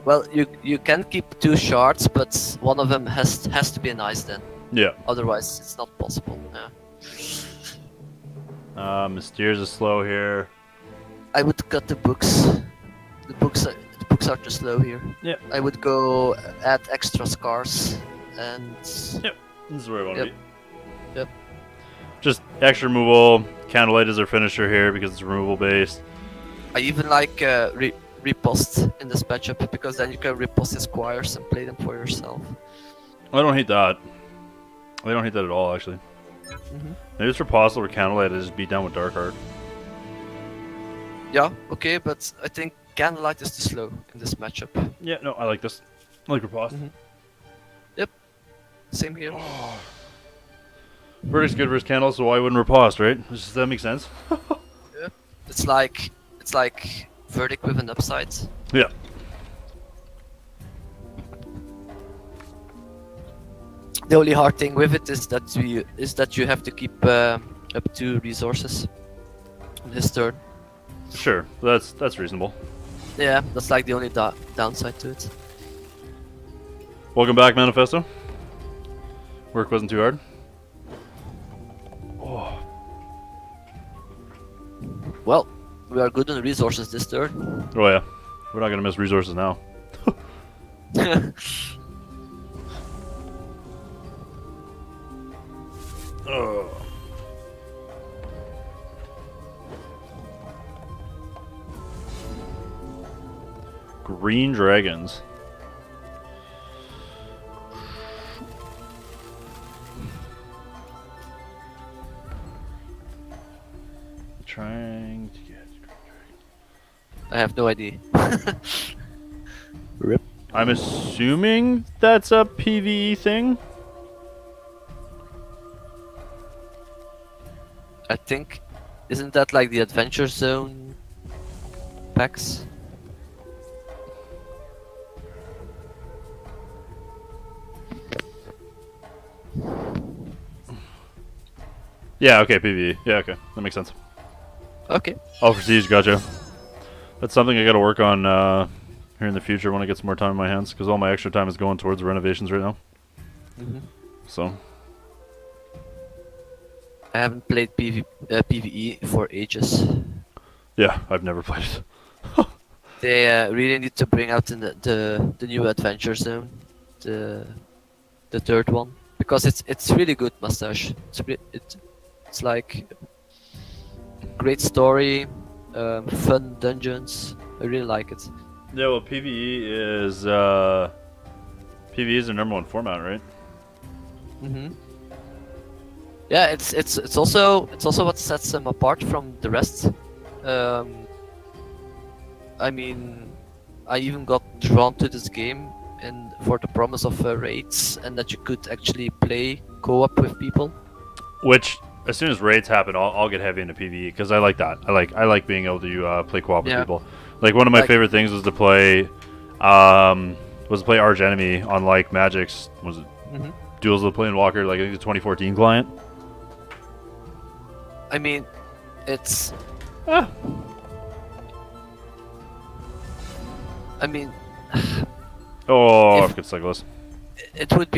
Speaker 2: Well, you can keep 2 shards, but one of them has to be nice then.
Speaker 1: Yeah.
Speaker 2: Otherwise, it's not possible. Yeah.
Speaker 1: Mysteres is slow here.
Speaker 2: I would cut the books. The books are too slow here.
Speaker 1: Yeah.
Speaker 2: I would go add extra scars and
Speaker 1: Yep. This is where I want to
Speaker 2: Yep.
Speaker 1: be.
Speaker 2: Yep.
Speaker 1: Just extra removal. Candlelight is our finisher here because it's removal based.
Speaker 2: I even like Riposte in this matchup because then you can riposte his squires and play them for yourself.
Speaker 1: I don't hate that. I don't hate that at all, actually. Maybe it's for Riposte or Candlelight. I just beat down with Darkheart.
Speaker 2: Yeah, okay, but I think Candlelight is too slow in this matchup.
Speaker 1: Yeah, no, I like this. I like Riposte.
Speaker 2: Yep, same here.
Speaker 1: Verdict's good versus Candle, so why wouldn't Riposte, right? Does that make sense?
Speaker 2: Yep. It's like Verdict with an upside.
Speaker 1: Yeah.
Speaker 2: The only hard thing with it is that you have to keep up 2 resources on his turn.
Speaker 1: Sure, that's reasonable.
Speaker 2: Yeah, that's like the only downside to it.
Speaker 1: Welcome back, Manifesto. Work wasn't too hard. Oh.
Speaker 2: Well, we are good on resources this turn.
Speaker 1: Oh yeah, we're not gonna miss resources now. Green dragons. Trying to get.
Speaker 2: I have no idea. Rip.
Speaker 1: I'm assuming that's a PvE thing.
Speaker 2: I think, isn't that like the Adventure Zone packs?
Speaker 1: Yeah, okay, PvE. Yeah, okay. That makes sense.
Speaker 2: Okay.
Speaker 1: Oh, Prestige, gotcha. That's something I gotta work on here in the future when I get some more time in my hands, because all my extra time is going towards renovations right now. So.
Speaker 2: I haven't played PvE for ages.
Speaker 1: Yeah, I've never played it.
Speaker 2: They really need to bring out the new Adventure Zone, the 3rd one, because it's really good, Mustache. It's like great story, fun dungeons. I really like it.
Speaker 1: Yeah, well, PvE is their number 1 format, right?
Speaker 2: Yeah, it's also what sets them apart from the rest. I mean, I even got drawn to this game for the promise of raids and that you could actually play co-op with people.
Speaker 1: Which, as soon as raids happen, I'll get heavy into PvE because I like that. I like being able to play co-op with people. Like one of my favorite things was to play Arch Enemy on like Magic's Duels of the Planewalker, like I think the 2014 client.
Speaker 2: I mean, it's. I mean.
Speaker 1: Oh, I've got Cyclist.
Speaker 2: It would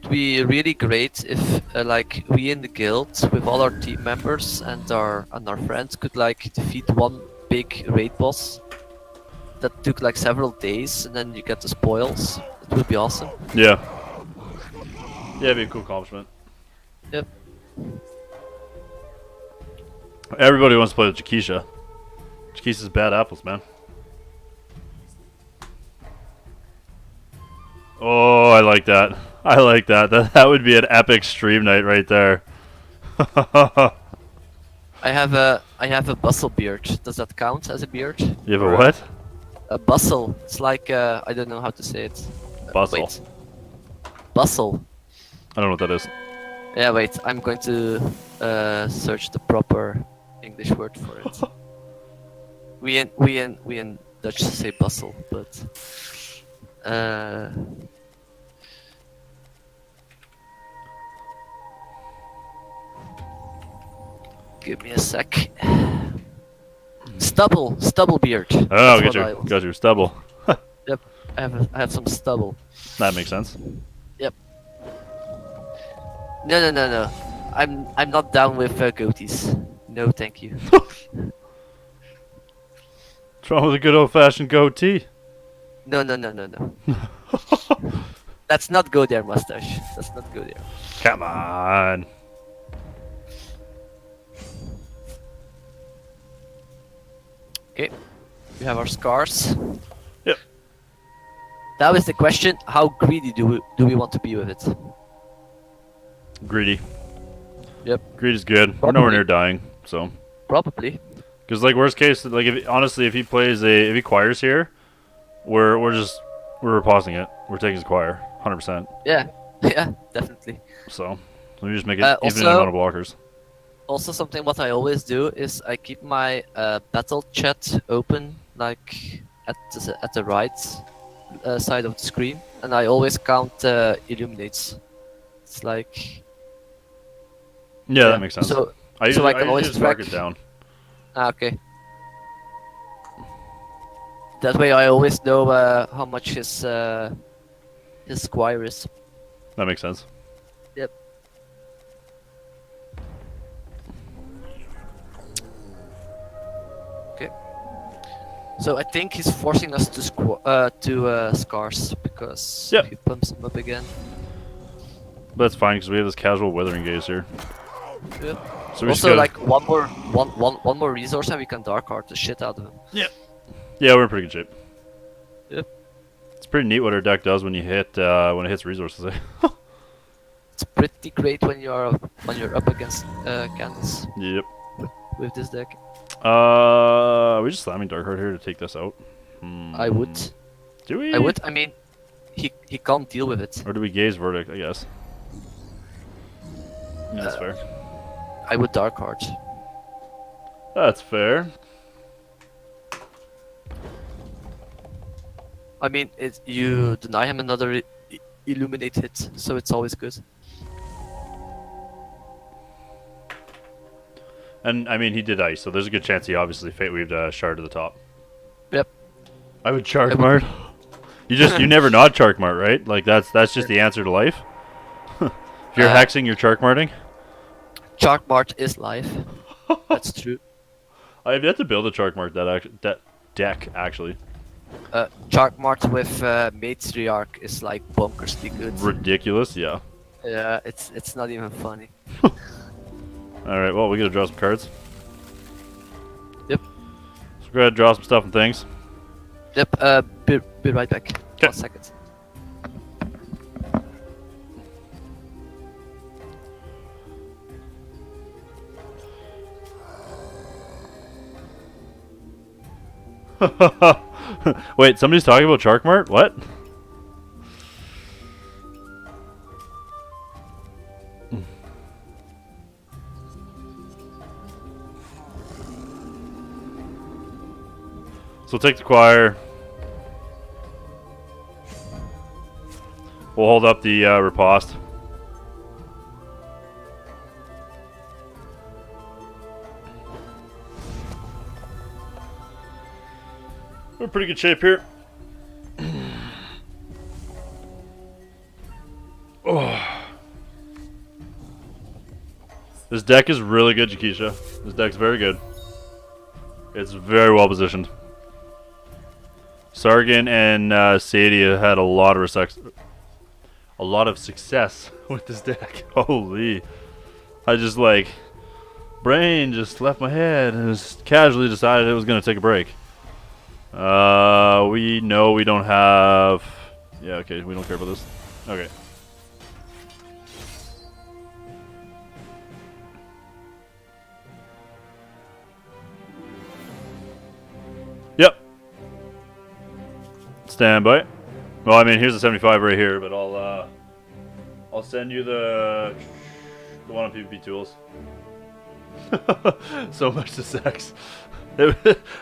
Speaker 2: be really great if like we in the guild with all our team members and our friends could like defeat one big raid boss that took like several days and then you get the spoils. It would be awesome.
Speaker 1: Yeah. Yeah, it'd be a cool accomplishment.
Speaker 2: Yep.
Speaker 1: Everybody wants to play with Jakisha. Jakisha's bad apples, man. Oh, I like that. I like that. That would be an epic stream night right there.
Speaker 2: I have a bustle beard. Does that count as a beard?
Speaker 1: You have a what?
Speaker 2: A bustle. It's like I don't know how to say it.
Speaker 1: Bustle.
Speaker 2: Wait. Bustle.
Speaker 1: I don't know what that is.
Speaker 2: Yeah, wait. I'm going to search the proper English word for it. we in Dutch say bustle, but give me a sec. Stubble beard.
Speaker 1: Oh, got your stubble.
Speaker 2: Yep, I have some stubble.
Speaker 1: That makes sense.
Speaker 2: Yep. No. I'm not down with goatees. No, thank you.
Speaker 1: What's wrong with a good old-fashioned goatee?
Speaker 2: No. Let's not go there, mustache. Let's not go there.
Speaker 1: Come on.
Speaker 2: Okay. We have our scars.
Speaker 1: Yep.
Speaker 2: Now is the question: how greedy do we want to be with it?
Speaker 1: Greedy.
Speaker 2: Yep.
Speaker 1: Greed is good. We're
Speaker 2: Probably.
Speaker 1: nowhere near dying, so.
Speaker 2: Probably.
Speaker 1: Because like worst case, like honestly, if he plays if he choirs here, we're reposting it. We're taking his choir, 100%.
Speaker 2: Yeah. Yeah. Definitely.
Speaker 1: So we just make it infinite
Speaker 2: also-
Speaker 1: amount of blockers.
Speaker 2: Also, something what I always do is I keep my battle chat open, like at the right side of the screen, and I always count illuminates. It's like
Speaker 1: Yeah, that makes sense.
Speaker 2: So
Speaker 1: I usually,
Speaker 2: can always
Speaker 1: just mark
Speaker 2: track-
Speaker 1: it down.
Speaker 2: okay. That way, I always know how much his squire is.
Speaker 1: That makes sense.
Speaker 2: Yep. Okay. So I think he's forcing us to scars because
Speaker 1: Yep.
Speaker 2: he pumps him up again.
Speaker 1: But that's fine because we have this casual Withering Gaze here.
Speaker 2: Yep.
Speaker 1: So we just
Speaker 2: Also,
Speaker 1: gotta,
Speaker 2: like one more resource and we can dark heart the shit out of him.
Speaker 1: yeah, we're in pretty good shape.
Speaker 2: Yep.
Speaker 1: It's pretty neat what our deck does when you hit when it hits resources. Eh?
Speaker 2: It's pretty great when you're up against candles
Speaker 1: Yep.
Speaker 2: with this deck.
Speaker 1: Are we just slamming Dark Heart here to take this out?
Speaker 2: I would.
Speaker 1: Do we?
Speaker 2: I would. I mean, he can't deal with it.
Speaker 1: Or do we Gaze Verdict? I guess. Yeah, that's fair.
Speaker 2: I would dark heart.
Speaker 1: That's fair.
Speaker 2: I mean, you deny him another illuminate hit, so it's always good.
Speaker 1: And I mean, he did ice, so there's a good chance he obviously fate weaved a shard to the top.
Speaker 2: Yep.
Speaker 1: I would Charkmart. You never not Charkmart, right? Like that's just the answer to life. If you're hexing, you're Charkmarting.
Speaker 2: Charkmart is life. That's true.
Speaker 1: I have yet to build a Charkmart deck actually.
Speaker 2: Charkmart with Matriarch is like bonkersly good.
Speaker 1: Ridiculous, yeah.
Speaker 2: Yeah, it's not even funny.
Speaker 1: All right, well we gotta draw some cards.
Speaker 2: Yep.
Speaker 1: So go ahead, and draw some stuff and things.
Speaker 2: Yep. Be right back.
Speaker 1: 'Kay.
Speaker 2: 1 second.
Speaker 1: Wait, somebody's talking about Charkmart? What? So we'll take the choir. We'll hold up the riposte. We're in pretty good shape here. Oh. This deck is really good, Jakisha. This deck's very good. It's very well positioned. Sargon and Sadia had a lot of success with this deck. Holy. I just like brain just left my head and just casually decided it was gonna take a break. We know we don't have yeah, okay, we don't care about this. Okay. Yep. Stand by. Well, I mean, here's the 75 right here, but I'll send you the one on PvP tools. So much to sex.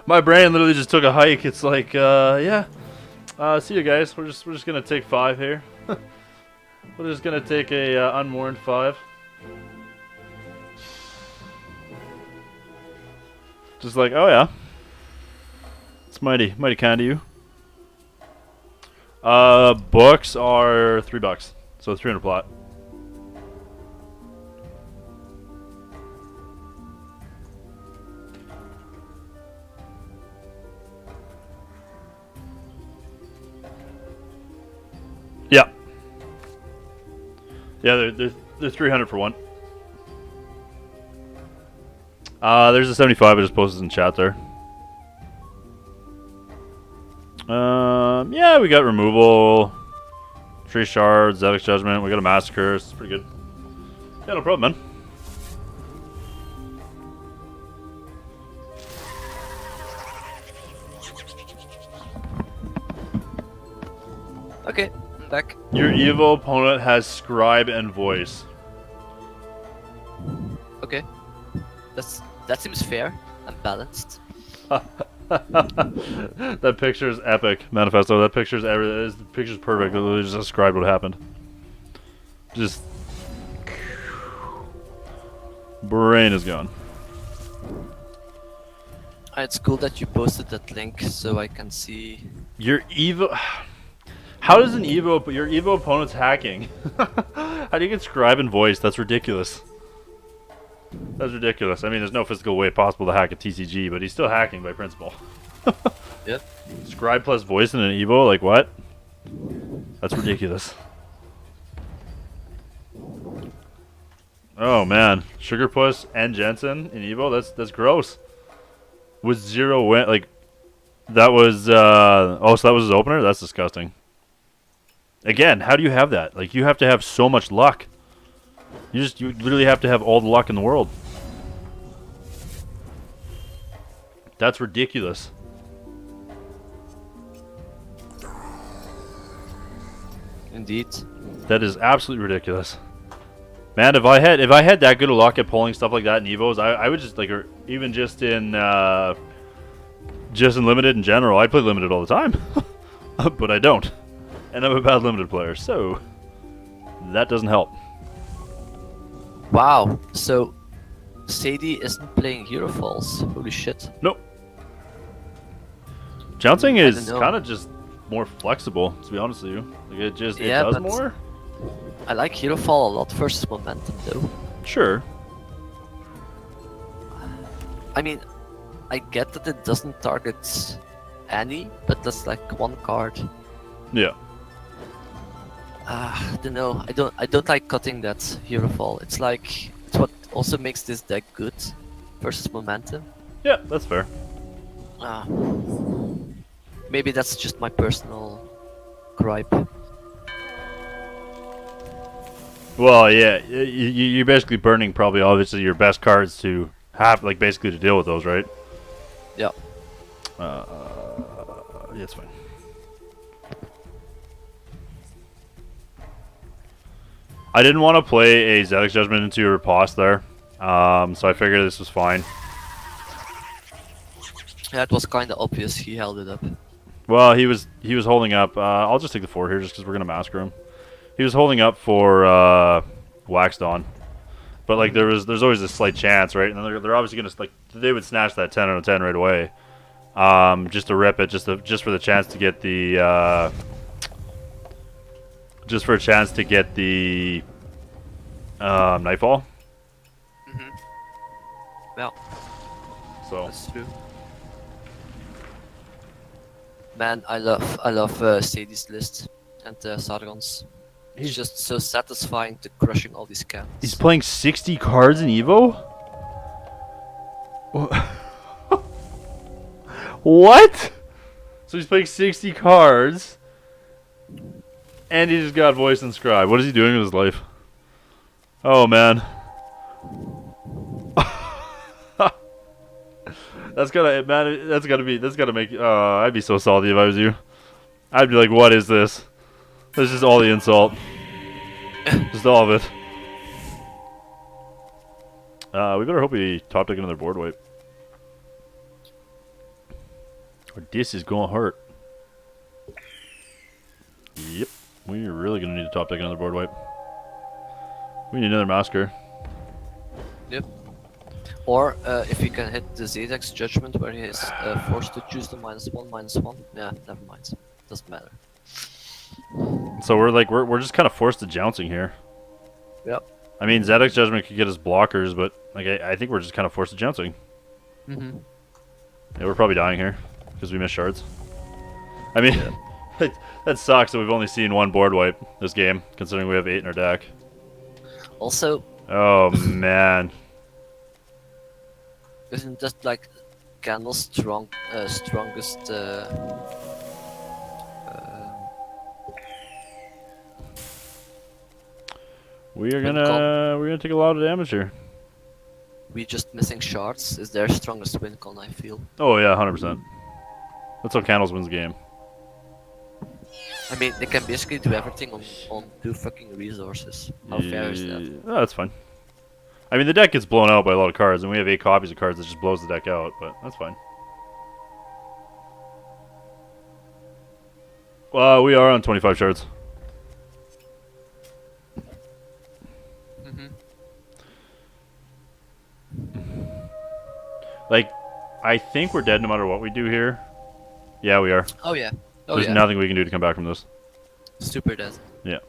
Speaker 1: My brain literally just took a hike. It's like, yeah. See you guys. We're just gonna take 5 here. We're just gonna take a unwarned 5. Just like, oh yeah. It's mighty kind of you. Books are $3, so 300 plot. Yeah. Yeah, they're 300 for one. There's a 75 I just posted in chat there. Yeah, we got removal, tree shards, Zeddek's Judgment. We got a Massacre. It's pretty good. Yeah, no problem, man.
Speaker 2: Okay, I'm back.
Speaker 1: Your evil opponent has Scribe and Voice.
Speaker 2: Okay, that seems fair and balanced.
Speaker 1: That picture is epic, Manifesto. That picture's the picture's perfect. It literally just described what happened. Just brain is gone.
Speaker 2: It's cool that you posted that link so I can see.
Speaker 1: Your evil. How does your evil opponent's hacking? How do you get Scribe and Voice? That's ridiculous. That's ridiculous. I mean, there's no physical way possible to hack a TCG, but he's still hacking by principle.
Speaker 2: Yep.
Speaker 1: Scribe plus Voice in an Evo? Like what? That's ridiculous. Oh man, Sugarpuss and Jensen in Evo? That's gross. With 0 win, like that was oh, so that was his opener? That's disgusting. Again, how do you have that? Like you have to have so much luck. You literally have to have all the luck in the world. That's ridiculous.
Speaker 2: Indeed.
Speaker 1: That is absolutely ridiculous. Man, if I had that good of luck at pulling stuff like that in Evos, I would just like, or even just in limited in general, I play limited all the time. But I don't. And I'm a bad limited player, so that doesn't help.
Speaker 2: Wow, so Sadie isn't playing Hero Falls. Holy shit.
Speaker 1: Nope. Jouncing is
Speaker 2: know.
Speaker 1: kind of just more flexible, to be honest with you. Like it does
Speaker 2: but
Speaker 1: more.
Speaker 2: I like Hero Fall a lot versus Momentum though.
Speaker 1: Sure.
Speaker 2: I mean, I get that it doesn't target any, but that's like one card.
Speaker 1: Yeah.
Speaker 2: I don't know. I don't like cutting that Hero Fall. It's what also makes this deck good versus Momentum.
Speaker 1: Yeah, that's fair.
Speaker 2: Maybe that's just my personal gripe.
Speaker 1: Well, yeah, you're basically burning probably obviously your best cards to have, like, basically to deal with those, right?
Speaker 2: Yeah.
Speaker 1: Yeah, it's fine. I didn't want to play a Zeddek's Judgment into a Riposte there, so I figured this was fine.
Speaker 2: Yeah, it was kind of obvious he held it up.
Speaker 1: Well, he was holding up. I'll just take the 4 here just because we're gonna massacre him. He was holding up for Waxed On, but like there's always a slight chance, right? And they're obviously gonna like they would snatch that 10 out of 10 right away, just to rip it, just for the chance to get the just for a chance to get the Nightfall.
Speaker 2: Mm-hmm. Well,
Speaker 1: So
Speaker 2: that's true. Man, I love Sadie's list and Sargon's. It's just so satisfying to crushing all these cannons.
Speaker 1: he's playing 60 cards in Evo. What? So he's playing 60 cards, and he just got Voice and Scribe. What is he doing with his life? Oh man. That's gotta make. I'd be so salty if I was you. I'd be like, what is this? This is all the insult. Just all of it. We better hope we top deck another board wipe. Or this is gonna hurt. Yep. We're really gonna need to top deck another board wipe. We need another Massacre.
Speaker 2: Yep. Or if you can hit the Zeddek's Judgment where he is forced to choose the -1/-1. Yeah, never mind. Doesn't matter.
Speaker 1: So we're just kind of forced to jouncing here.
Speaker 2: Yep.
Speaker 1: I mean, Zeddek's Judgment could get us blockers, but like I think we're just kind of forced to jouncing.
Speaker 2: Mm-hmm.
Speaker 1: Yeah, we're probably dying here because we missed shards. I mean, that sucks that we've only seen one board wipe this game, considering we have 8 in our deck.
Speaker 2: Also,
Speaker 1: Oh man.
Speaker 2: isn't that like Candle's strongest
Speaker 1: we're gonna take a lot of damage here.
Speaker 2: We just missing shards is their strongest win con, I feel.
Speaker 1: Oh yeah, 100%. That's how Candles wins the game.
Speaker 2: I mean, they can basically do everything on 2 fucking resources. How fair is that?
Speaker 1: Oh, that's fine. I mean, the deck gets blown out by a lot of cards, and we have 8 copies of cards that just blows the deck out, but that's fine. Well, we are on 25 shards. Like, I think we're dead no matter what we do here. Yeah, we are.
Speaker 2: Oh yeah. Oh
Speaker 1: There's
Speaker 2: yeah.
Speaker 1: nothing we can do to come back from this.
Speaker 2: Super dead.
Speaker 1: Yeah.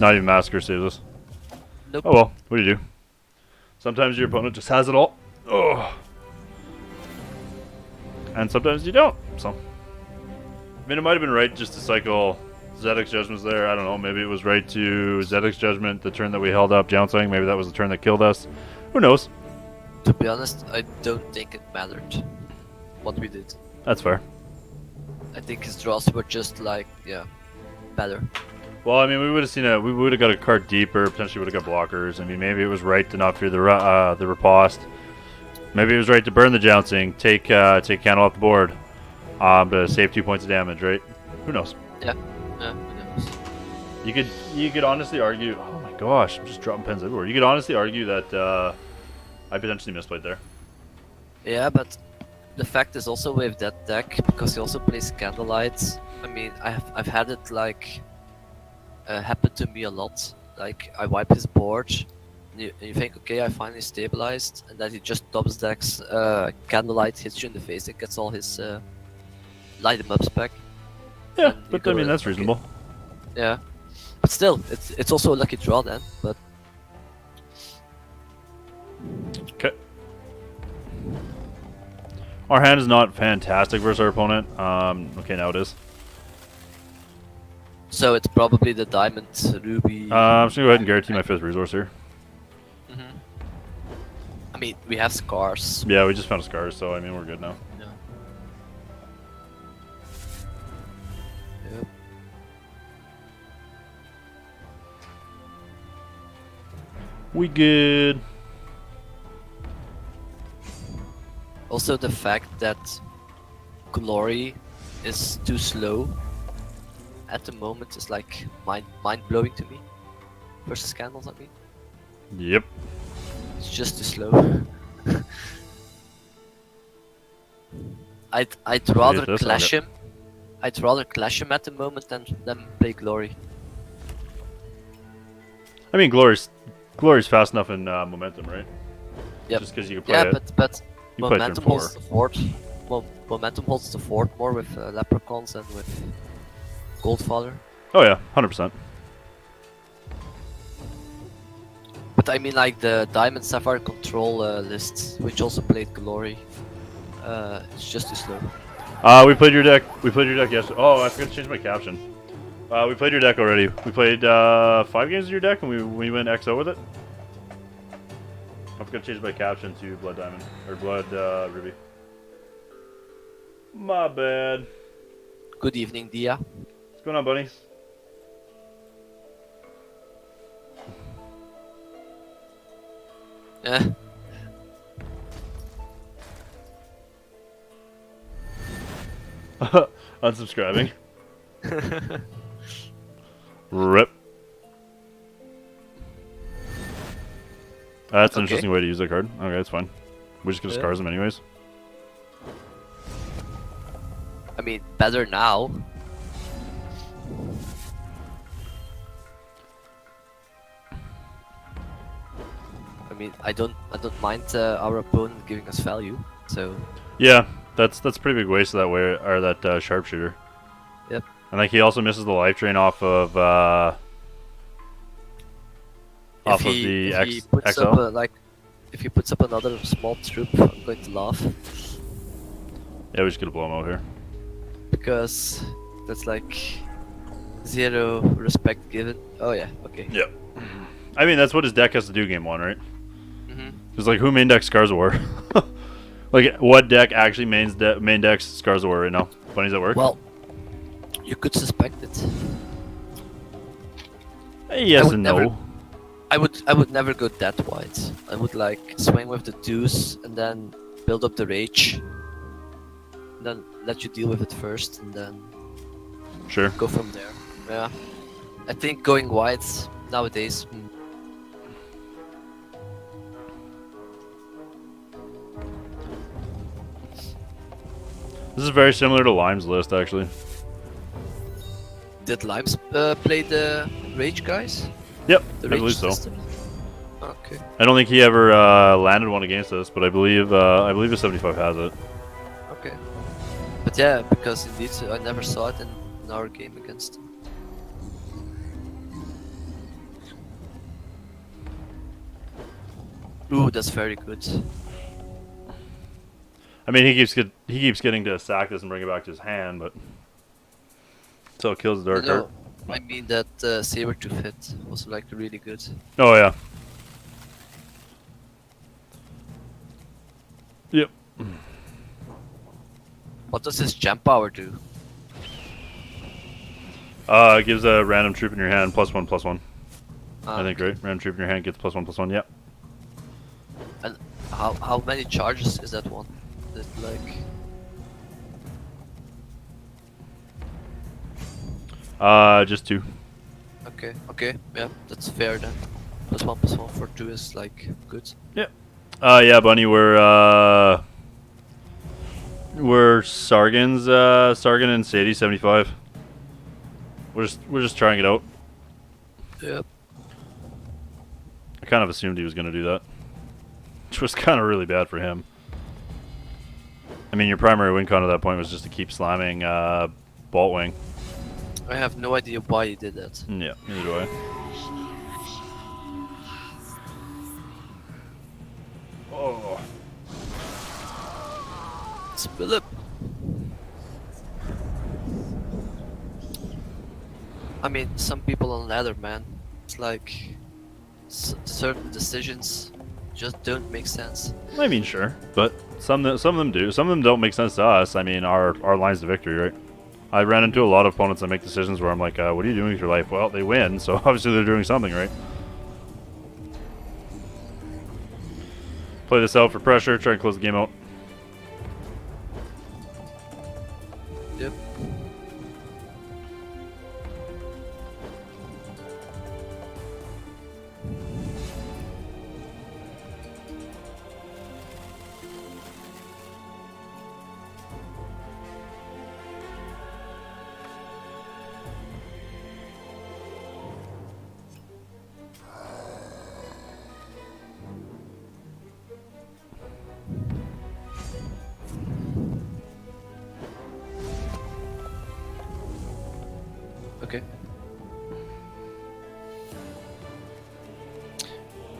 Speaker 1: Not even Massacre saves us.
Speaker 2: Nope.
Speaker 1: Oh well, what do you do? Sometimes your opponent just has it all. Oh. And sometimes you don't, so. I mean, it might have been right just to cycle Zeddek's Judgments there. I don't know, maybe it was right to Zeddek's Judgment the turn that we held up Jouncing. Maybe that was the turn that killed us. Who knows?
Speaker 2: To be honest, I don't think it mattered what we did.
Speaker 1: That's fair.
Speaker 2: I think his draws were just like, yeah, better.
Speaker 1: Well, I mean, we would have got a card deeper. Potentially would have got blockers. I mean, maybe it was right to not fear the Riposte. Maybe it was right to burn the Jouncing, take Candle off the board, to save 2 points of damage. Right? Who knows?
Speaker 2: Yeah. Yeah. Who knows?
Speaker 1: You could honestly argue. Oh my gosh, I'm just dropping pens everywhere. You could honestly argue that I potentially misplayed there.
Speaker 2: Yeah, but the fact is also with that deck, because he also plays Candlelight. I mean, I've had it like happen to me a lot. Like I wipe his board, and you think, okay, I finally stabilized, and then he just doubles decks Candlelight, hits you in the face, and gets all his light em ups back.
Speaker 1: Yeah, but I mean that's reasonable.
Speaker 2: Yeah, but still, it's also a lucky draw then. But
Speaker 1: okay. Our hand is not fantastic versus our opponent. Okay, now it is.
Speaker 2: so it's probably the diamond ruby.
Speaker 1: I'm just gonna go ahead and guarantee my 5th resource here.
Speaker 2: I mean, we have scars.
Speaker 1: Yeah, we just found a scar, so I mean we're good now.
Speaker 2: Yeah. Yep.
Speaker 1: We good.
Speaker 2: Also, the fact that Glory is too slow at the moment is like mind blowing to me. Versus Candles, I mean.
Speaker 1: Yep.
Speaker 2: It's just too slow. I'd rather
Speaker 1: this?
Speaker 2: clash
Speaker 1: Okay.
Speaker 2: him. I'd rather clash him at the moment than play Glory.
Speaker 1: I mean Glory's fast enough in momentum, right?
Speaker 2: Yep.
Speaker 1: Just because you can play
Speaker 2: Yeah,
Speaker 1: it.
Speaker 2: but
Speaker 1: You play
Speaker 2: momentum
Speaker 1: turn 4.
Speaker 2: holds the fort. Momentum holds the fort more with Leprechauns and with Goldfather.
Speaker 1: Oh yeah, 100%.
Speaker 2: But I mean, like the Diamond Sapphire Control list, which also played Glory, it's just too slow.
Speaker 1: We played your deck. We played your deck yesterday. Oh, I forgot to change my caption. We played your deck already. We played 5 games of your deck, and we went XO with it. I forgot to change my caption to Blood Diamond or Blood Ruby. My bad.
Speaker 2: Good evening, Dia.
Speaker 1: What's going on, buddy?
Speaker 2: Eh.
Speaker 1: Unsubscribing. Rip. That's an interesting way to use that card. Okay, that's fine. We just could have scars them anyways.
Speaker 2: I mean, better now. I mean, I don't mind our opponent giving us value. So
Speaker 1: Yeah, that's a pretty big waste of that way or that sharpshooter.
Speaker 2: Yep.
Speaker 1: And like he also misses the life drain off of the
Speaker 2: he puts
Speaker 1: XL.
Speaker 2: up if he puts up another small troop, I'm going to laugh
Speaker 1: Yeah, we just gotta blow him out here.
Speaker 2: because that's like 0 respect given. Oh yeah, okay.
Speaker 1: Yep. I mean, that's what his deck has to do game 1, right?
Speaker 2: Mhm.
Speaker 1: Because like, who main decks Scars of War? Like, what deck actually main decks Scars of War right now? Funny, does that work?
Speaker 2: Well, you could suspect it.
Speaker 1: Yes and no.
Speaker 2: I would never go that wide. I would like swing with the deuce and then build up the rage. And then let you deal with it first and then
Speaker 1: Sure.
Speaker 2: go from there. Yeah. I think going wide nowadays.
Speaker 1: This is very similar to Lime's list, actually.
Speaker 2: Did Limes play the rage guys?
Speaker 1: Yep,
Speaker 2: The
Speaker 1: I
Speaker 2: rage
Speaker 1: believe so.
Speaker 2: system? Okay.
Speaker 1: I don't think he ever landed one against us, but I believe the 75 has it.
Speaker 2: Okay. But yeah, because indeed I never saw it in our game against him. Ooh, that's very good.
Speaker 1: I mean, he keeps getting to sack this and bring it back to his hand, but so it kills the dark
Speaker 2: No,
Speaker 1: card.
Speaker 2: I mean that Sabretooth hit was like really good.
Speaker 1: Oh yeah. Yep.
Speaker 2: What does his jump power do?
Speaker 1: It gives a random troop in your hand +1/+1.
Speaker 2: Ah,
Speaker 1: I think, right? Random troop in your hand gets +1/+1. Yep.
Speaker 2: And how many charges is that one? Is it like
Speaker 1: Just 2.
Speaker 2: okay, yeah, that's fair then. +1/+1 for 2 is like good.
Speaker 1: Yeah, Bunny, we're Sargon and Sadie 75. We're just trying it out.
Speaker 2: Yep.
Speaker 1: I kind of assumed he was gonna do that, which was kind of really bad for him. I mean, your primary win con at that point was just to keep slamming Boltwing.
Speaker 2: I have no idea why he did that.
Speaker 1: Yeah, neither do I. Oh.
Speaker 2: Spill it. I mean, some people on ladder, man. It's like certain decisions just don't make sense.
Speaker 1: I mean, sure, but some of them do. Some of them don't make sense to us. I mean, our lines to victory, right? I ran into a lot of opponents that make decisions where I'm like, what are you doing with your life? Well, they win, so obviously they're doing something, right? Play this out for pressure, try and close the game out.
Speaker 2: Yep. Okay.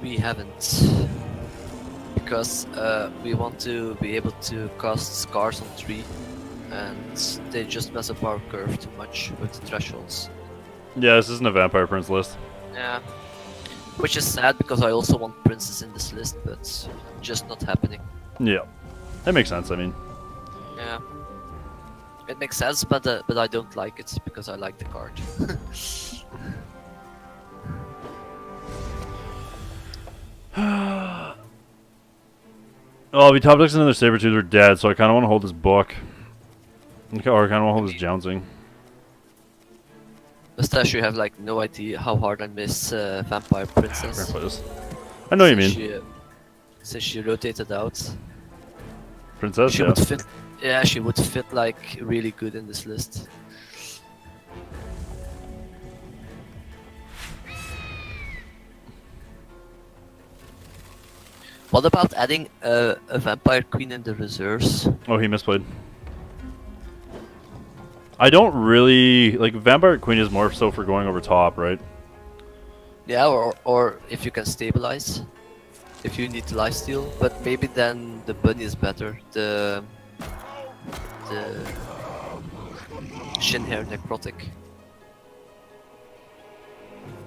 Speaker 2: We haven't. Because we want to be able to cast Scars on 3 and they just mess up our curve too much with the thresholds.
Speaker 1: Yeah, this isn't a Vampire Prince list.
Speaker 2: Yeah. Which is sad because I also want Princes in this list, but just not happening.
Speaker 1: Yeah, that makes sense. I mean,
Speaker 2: Yeah. It makes sense, but I don't like it because I like the card.
Speaker 1: oh, we top decks another Sabretooth, we're dead, so I kind of want to hold this book. Or I kind of want to hold this Jouncing.
Speaker 2: Mustache, you have like no idea how hard I miss Vampire Princess.
Speaker 1: I know what you
Speaker 2: Since
Speaker 1: mean.
Speaker 2: Since she rotated out.
Speaker 1: Princess,
Speaker 2: She
Speaker 1: yeah.
Speaker 2: would fit. Yeah, she would fit like really good in this list. What about adding a Vampire Queen in the reserves?
Speaker 1: Oh, he misplayed. I don't really... Like, Vampire Queen is more so for going over top, right?
Speaker 2: Yeah, or if you can stabilize. If you need lifesteal, but maybe then the bunny is better. The Shin Hair Necrotic.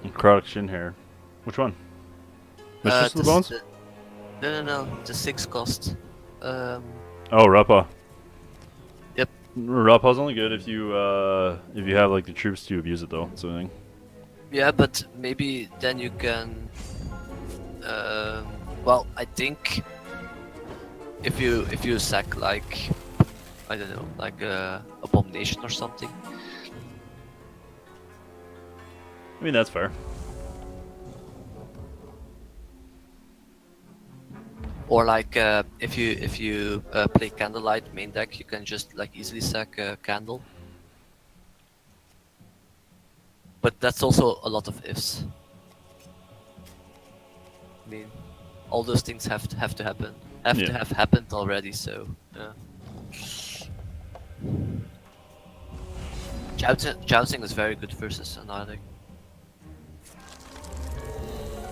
Speaker 1: Necrotic Shin Hair. Which one? Mistress of the Bones?
Speaker 2: No, the 6 cost.
Speaker 1: Oh, Rappa.
Speaker 2: Yep.
Speaker 1: Rappa's only good if you have like the troops to abuse it though. That's the thing.
Speaker 2: Yeah, but maybe then you can. Well, I think if you sack like, I don't know, like abomination or something.
Speaker 1: I mean, that's fair.
Speaker 2: Or like if you play Candlelight main deck, you can just like easily sack Candle. But that's also a lot of ifs. I mean, all those things have to happen. Have
Speaker 1: Yeah.
Speaker 2: to have happened already. So yeah. Jouncing is very good versus Anarchic.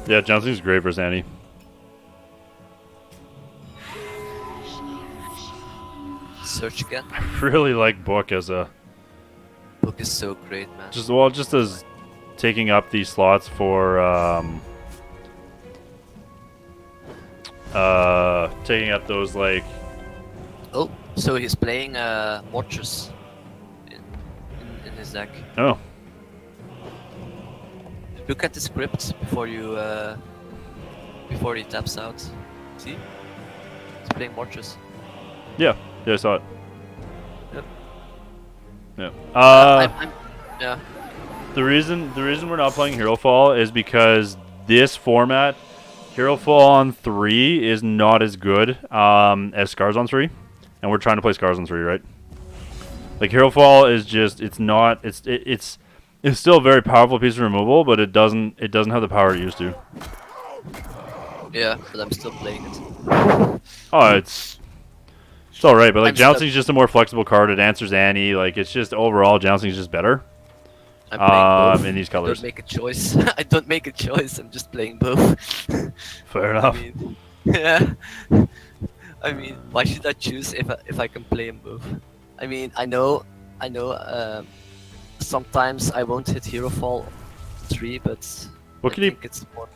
Speaker 1: Yeah, Jouncing's great versus Annie.
Speaker 2: Search again.
Speaker 1: I really like Book as a
Speaker 2: Book is so great, man.
Speaker 1: just as taking up these slots for taking up those like.
Speaker 2: Oh, so he's playing Mortress in his deck.
Speaker 1: Oh,
Speaker 2: Look at the script before you before he taps out. See? He's playing Mortress.
Speaker 1: yeah, I saw it.
Speaker 2: Yep.
Speaker 1: Yeah.
Speaker 2: Yeah.
Speaker 1: The reason we're not playing Hero Fall is because this format, Hero Fall on 3 is not as good as Scars on 3, and we're trying to play Scars on 3, right? Like Hero Fall is just it's still a very powerful piece of removal, but it doesn't have the power it used to.
Speaker 2: Yeah, but I'm still playing it.
Speaker 1: Oh, it's all right, but like
Speaker 2: I'm stuck.
Speaker 1: Jouncing's just a more flexible card. It answers Annie. Like it's just overall Jouncing's just better.
Speaker 2: I'm playing both.
Speaker 1: In these
Speaker 2: I
Speaker 1: colors.
Speaker 2: don't make a choice. I don't make a choice. I'm just playing both.
Speaker 1: Fair enough.
Speaker 2: I mean, yeah. I mean, why should I choose if I can play them both? I mean, I know. Sometimes I won't hit Hero Fall 3, but
Speaker 1: What
Speaker 2: I
Speaker 1: can he?
Speaker 2: think it's more.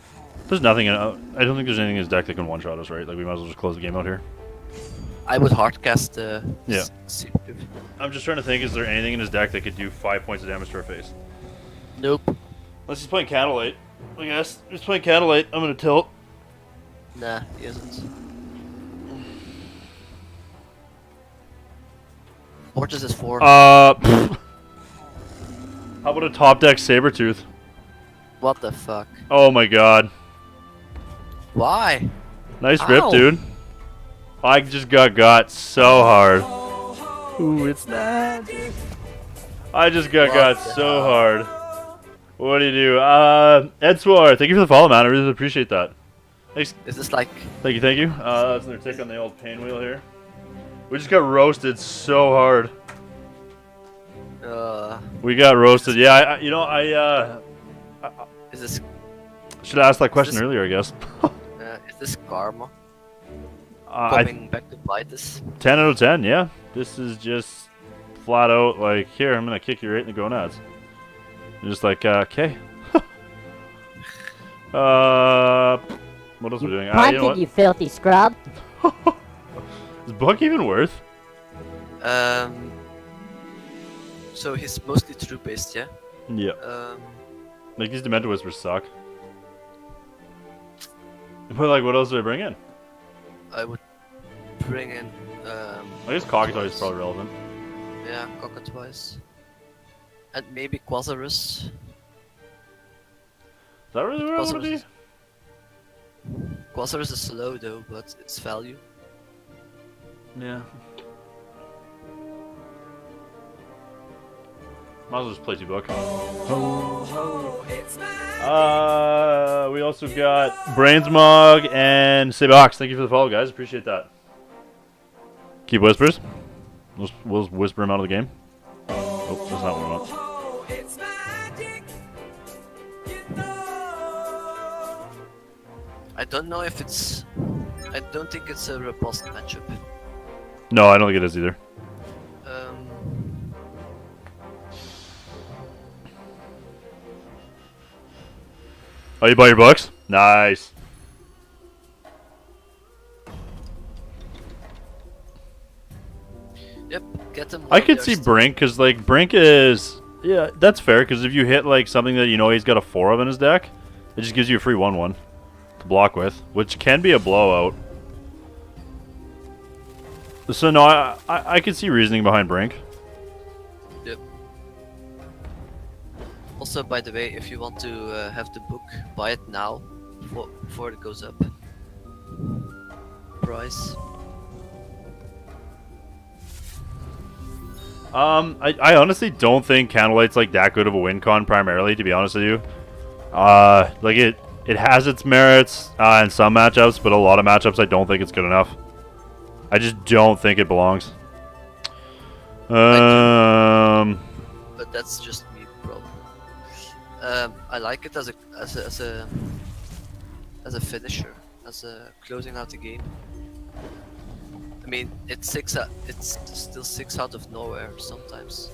Speaker 1: There's nothing. I don't think there's anything in his deck that can one-shot us, right? Like we might as well just close the game out here.
Speaker 2: I would hardcast
Speaker 1: Yeah.
Speaker 2: Sabretooth.
Speaker 1: I'm just trying to think. Is there anything in his deck that could do 5 points of damage to our face?
Speaker 2: Nope.
Speaker 1: Unless he's playing Candlelight. I guess if he's playing Candlelight, I'm gonna tilt.
Speaker 2: Nah, he isn't. Mortis is 4.
Speaker 1: How about a top deck Sabretooth?
Speaker 2: What the fuck?
Speaker 1: Oh my god.
Speaker 2: Why?
Speaker 1: Nice
Speaker 2: Ow.
Speaker 1: rip, dude. I just got so hard. Ooh, it's magic. I just got so hard. What do you do? Edswar, thank you for the follow, man. I really appreciate that. Thanks.
Speaker 2: Is this like?
Speaker 1: Thank you. That's another tick on the old pain wheel here. We just got roasted so hard. We got roasted. Yeah,
Speaker 2: Is this?
Speaker 1: should have asked that question earlier, I guess.
Speaker 2: Is this karma
Speaker 1: I
Speaker 2: coming back to bite us?
Speaker 1: 10 out of 10, yeah. This is just flat out like, here, I'm gonna kick you right in the gonads. You're just like, okay. What else are we doing?
Speaker 3: Punted,
Speaker 1: You know what?
Speaker 3: you filthy scrub.
Speaker 1: Is Buck even worth?
Speaker 2: So he's mostly true based, yeah.
Speaker 1: Yeah. Like these Demented Whispers suck. But like, what else do I bring in?
Speaker 2: I would bring in.
Speaker 1: I guess Cockatwice is probably relevant.
Speaker 2: Yeah, Cockatwice. And maybe Quasarus.
Speaker 1: Is that really what I want to be?
Speaker 2: Quasarus is slow though, but it's value.
Speaker 1: Yeah. Might as well just play 2 Buck. We also got Brainsmog and Sabox. Thank you for the follow, guys. Appreciate that. Keep Whispers. We'll whisper him out of the game. Oh, that's not what I want.
Speaker 2: I don't know if it's. I don't think it's a Riposte matchup.
Speaker 1: No, I don't think it is either. Oh, you bought your books? Nice.
Speaker 2: Yep, get them.
Speaker 1: I could see Brink, because like Brink is Yeah, that's fair, because if you hit like something that you know he's got a 4 of in his deck, it just gives you a free 1/1 to block with, which can be a blowout. So no, I can see reasoning behind Brink.
Speaker 2: Yep. Also, by the way, if you want to have the book, buy it now before it goes up. Price.
Speaker 1: I honestly don't think Candlelight's like that good of a win con primarily, to be honest with you. Like it has its merits in some matchups, but a lot of matchups I don't think it's good enough. I just don't think it belongs.
Speaker 2: But that's just me, problem. I like it as a finisher, as a closing out the game. I mean, it's still 6 out of nowhere sometimes.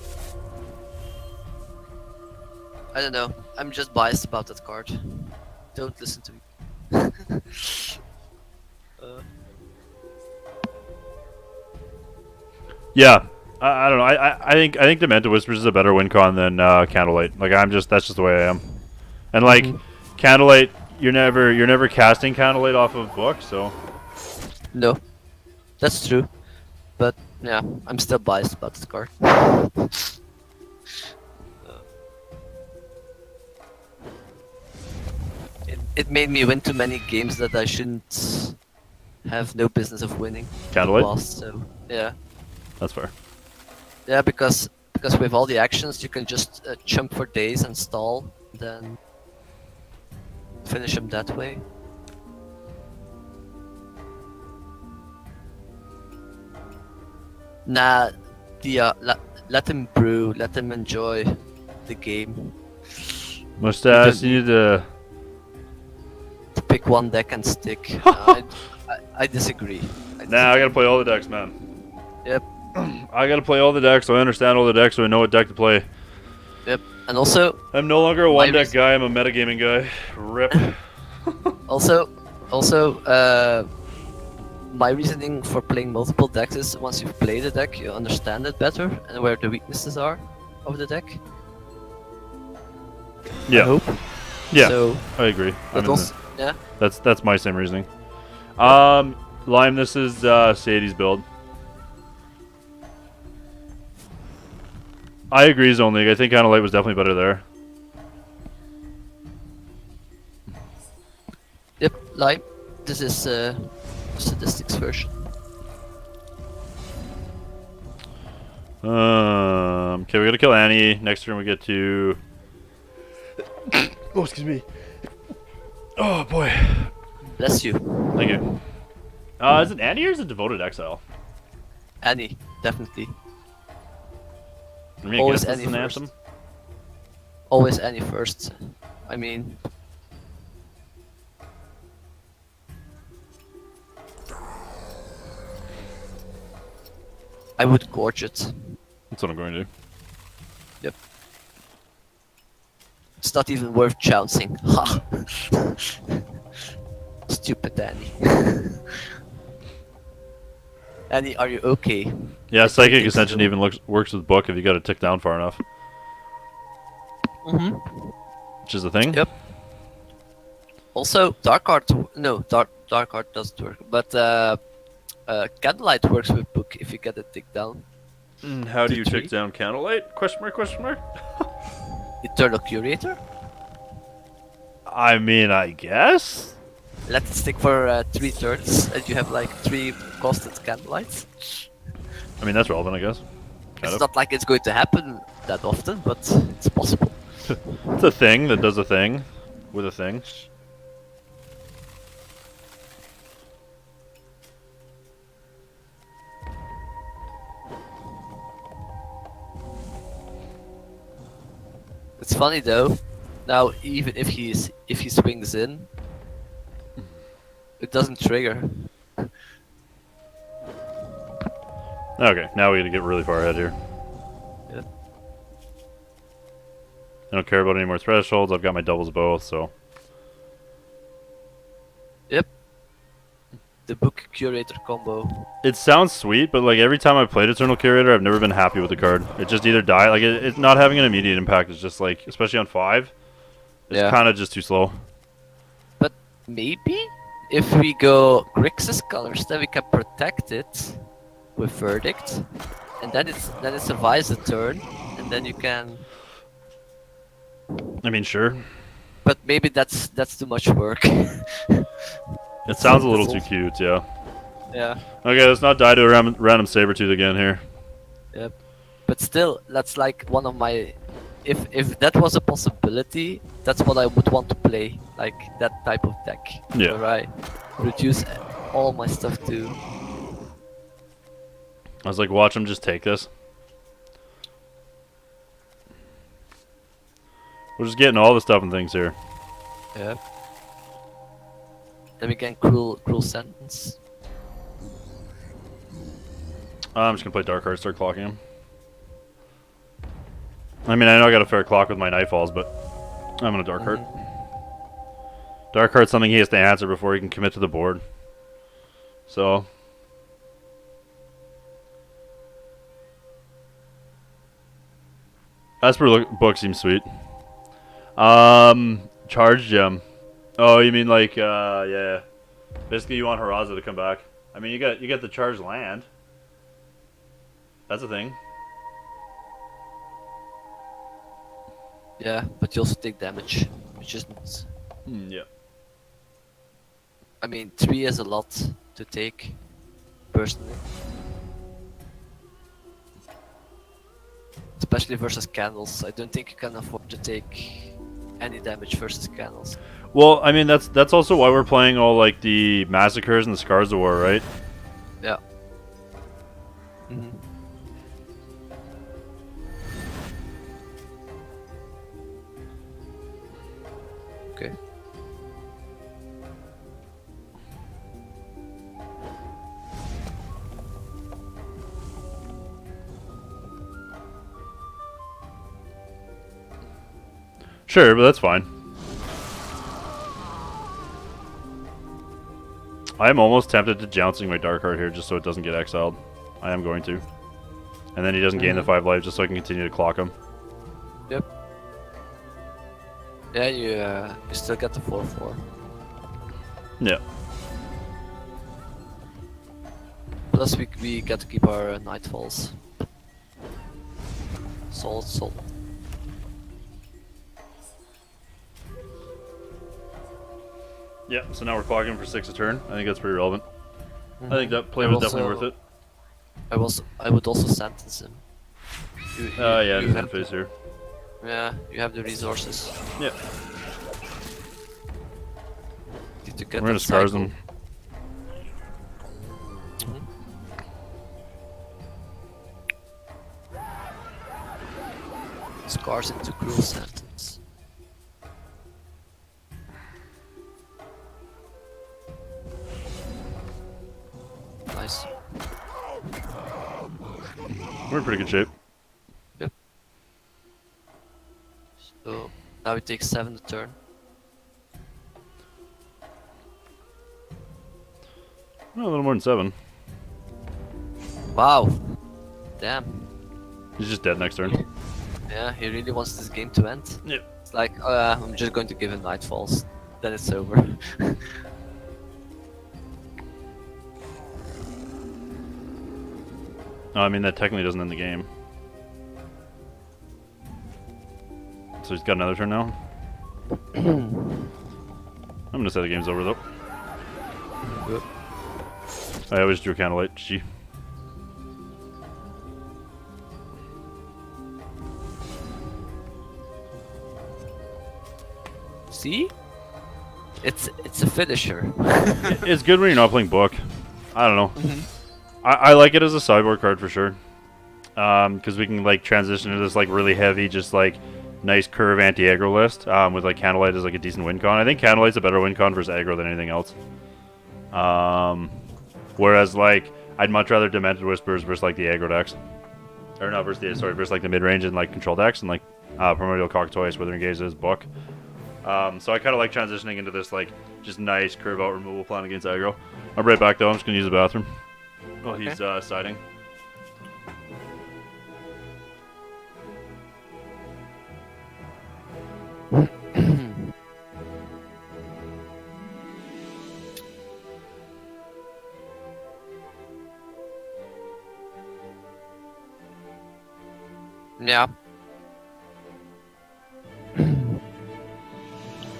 Speaker 2: I don't know. I'm just biased about that card. Don't listen to me.
Speaker 1: Yeah, I don't know. I think Demented Whispers is a better win con than Candlelight. Like that's just the way I am. And like Candlelight, you're never casting Candlelight off of book, so.
Speaker 2: No, that's true. But yeah, I'm still biased about this card. It made me win too many games that I shouldn't have no business of winning.
Speaker 1: Candlelight?
Speaker 2: Lost, so yeah.
Speaker 1: That's fair.
Speaker 2: Yeah, because with all the actions you can just chump for days and stall, then finish them that way. Nah, let him brew, let him enjoy the game.
Speaker 1: Mustache, you need to
Speaker 2: pick one deck and stick. I disagree.
Speaker 1: Nah, I gotta play all the decks, man.
Speaker 2: Yep.
Speaker 1: I gotta play all the decks, so I understand all the decks, so I know what deck to play.
Speaker 2: Yep. And also,
Speaker 1: I'm no longer a one deck guy. I'm a metagaming guy. Rip.
Speaker 2: also, my reasoning for playing multiple decks is once you've played a deck, you understand it better and where the weaknesses are of the deck.
Speaker 1: Yeah.
Speaker 2: I hope.
Speaker 1: Yeah.
Speaker 2: So,
Speaker 1: I agree.
Speaker 2: yeah.
Speaker 1: That's my same reasoning. Lime, this is Sadie's build. I agree, Zone League. I think Candlelight was definitely better there.
Speaker 2: Yep, Lime. This is statistics version.
Speaker 1: Okay, we gotta kill Annie. Next turn we get to. Oh, excuse me. Oh boy.
Speaker 2: Bless you.
Speaker 1: Thank you. Is it Annie or is it Devoted Exile?
Speaker 2: Annie, definitely.
Speaker 1: I mean,
Speaker 2: Always
Speaker 1: Annie
Speaker 2: Annie
Speaker 1: first.
Speaker 2: first. Always Annie first. I mean. I would Gorge it.
Speaker 1: That's what I'm going to do.
Speaker 2: Yep. It's not even worth jouncing. Ha! Stupid Annie. Annie, are you okay?
Speaker 1: Yeah, Psychic Ascension even works with book if you got it tick down far enough. Which is the thing.
Speaker 2: Yep. Also, Dark Art. No, Dark Art doesn't work. But Candlelight works with book if you get it tick down.
Speaker 1: How do you tick down Candlelight? Question mark? Question mark?
Speaker 2: Eternal Curator.
Speaker 1: I mean, I guess.
Speaker 2: Let it stick for 3 turns, and you have like 3 costed Candlelights.
Speaker 1: I mean, that's relevant, I guess.
Speaker 2: It's not like it's going to happen that often, but it's possible.
Speaker 1: It's a thing that does a thing with a thing.
Speaker 2: It's funny though. Now, even if he swings in, it doesn't trigger.
Speaker 1: Okay, now we gotta get really far ahead here.
Speaker 2: Yeah.
Speaker 1: I don't care about any more thresholds. I've got my doubles both, so.
Speaker 2: Yep. the book curator combo.
Speaker 1: It sounds sweet, but like every time I've played Eternal Curator, I've never been happy with the card. It just either died, like it not having an immediate impact is just like, especially on 5, it's
Speaker 2: Yeah.
Speaker 1: kind of just too slow.
Speaker 2: But maybe if we go Grixis colors, then we can protect it with Verdict, and then it survives the turn, and then you can.
Speaker 1: I mean, sure.
Speaker 2: But maybe that's too much work.
Speaker 1: It sounds a little too cute, yeah.
Speaker 2: Yeah.
Speaker 1: Okay, let's not die to a random Sabretooth again here.
Speaker 2: Yep. But still, that's like one of my. If that was a possibility, that's what I would want to play, like that type of deck.
Speaker 1: Yeah.
Speaker 2: Where I reduce all my stuff to.
Speaker 1: I was like, watch him just take this. We're just getting all the stuff and things here.
Speaker 2: Yep. Then we can cruel sentence.
Speaker 1: I'm just gonna play Dark Heart, start clocking him. I mean, I know I got a fair clock with my Nightfalls, but I'm gonna Dark Heart. Dark Heart's something he has to answer before he can commit to the board. So. Esper book seems sweet. Charge Gem. Oh, you mean like, yeah. Basically, you want Haraza to come back. I mean, you get the charged land. That's a thing.
Speaker 2: Yeah, but you also take damage, which isn't.
Speaker 1: Yeah.
Speaker 2: I mean, 3 is a lot to take, personally. Especially versus candles. I don't think you can afford to take any damage versus candles.
Speaker 1: Well, I mean, that's also why we're playing all like the Massacres and the Scars of War, right?
Speaker 2: Yeah. Okay.
Speaker 1: Sure, but that's fine. I am almost tempted to Jouncing my Dark Heart here just so it doesn't get exiled. I am going to. And then he doesn't gain the 5 life just so I can continue to clock him.
Speaker 2: Yep. Yeah, you still get the 4/4.
Speaker 1: Yeah.
Speaker 2: Plus we get to keep our Nightfalls. Salt.
Speaker 1: Yeah, so now we're clocking him for 6 a turn. I think that's pretty relevant. I think that play was definitely worth it.
Speaker 2: I would also sentence him.
Speaker 1: Yeah, he's in phase here.
Speaker 2: Yeah, you have the resources.
Speaker 1: Yeah.
Speaker 2: To get
Speaker 1: We're gonna Scars him.
Speaker 2: Scars into cruel sentence. Nice.
Speaker 1: We're in pretty good shape.
Speaker 2: Yep. So now we take 7 a turn.
Speaker 1: Oh, a little more than 7.
Speaker 2: Wow. Damn.
Speaker 1: He's just dead next turn.
Speaker 2: Yeah, he really wants this game to end.
Speaker 1: Yep.
Speaker 2: It's like, I'm just going to give him Nightfalls. Then it's over.
Speaker 1: No, I mean that technically doesn't end the game. So he's got another turn now. I'm gonna say the game's over though.
Speaker 2: Good.
Speaker 1: I always drew Candlelight. GG.
Speaker 2: See? It's a finisher.
Speaker 1: It's good when you're not playing book. I don't know. I like it as a sideboard card for sure. Because we can like transition to this like really heavy, just like nice curve anti-aggro list. With like Candlelight as like a decent win con. I think Candlelight's a better win con versus aggro than anything else. Whereas like I'd much rather Demented Whispers versus like the aggro decks, or not versus the versus like the mid range and like control decks and like Primordial Cockatwice, Withering Gaze is book. So I kind of like transitioning into this like just nice curve out removal plan against aggro. I'm right back though. I'm just gonna use the bathroom. Oh,
Speaker 2: Okay.
Speaker 1: he's siding.
Speaker 2: Yeah.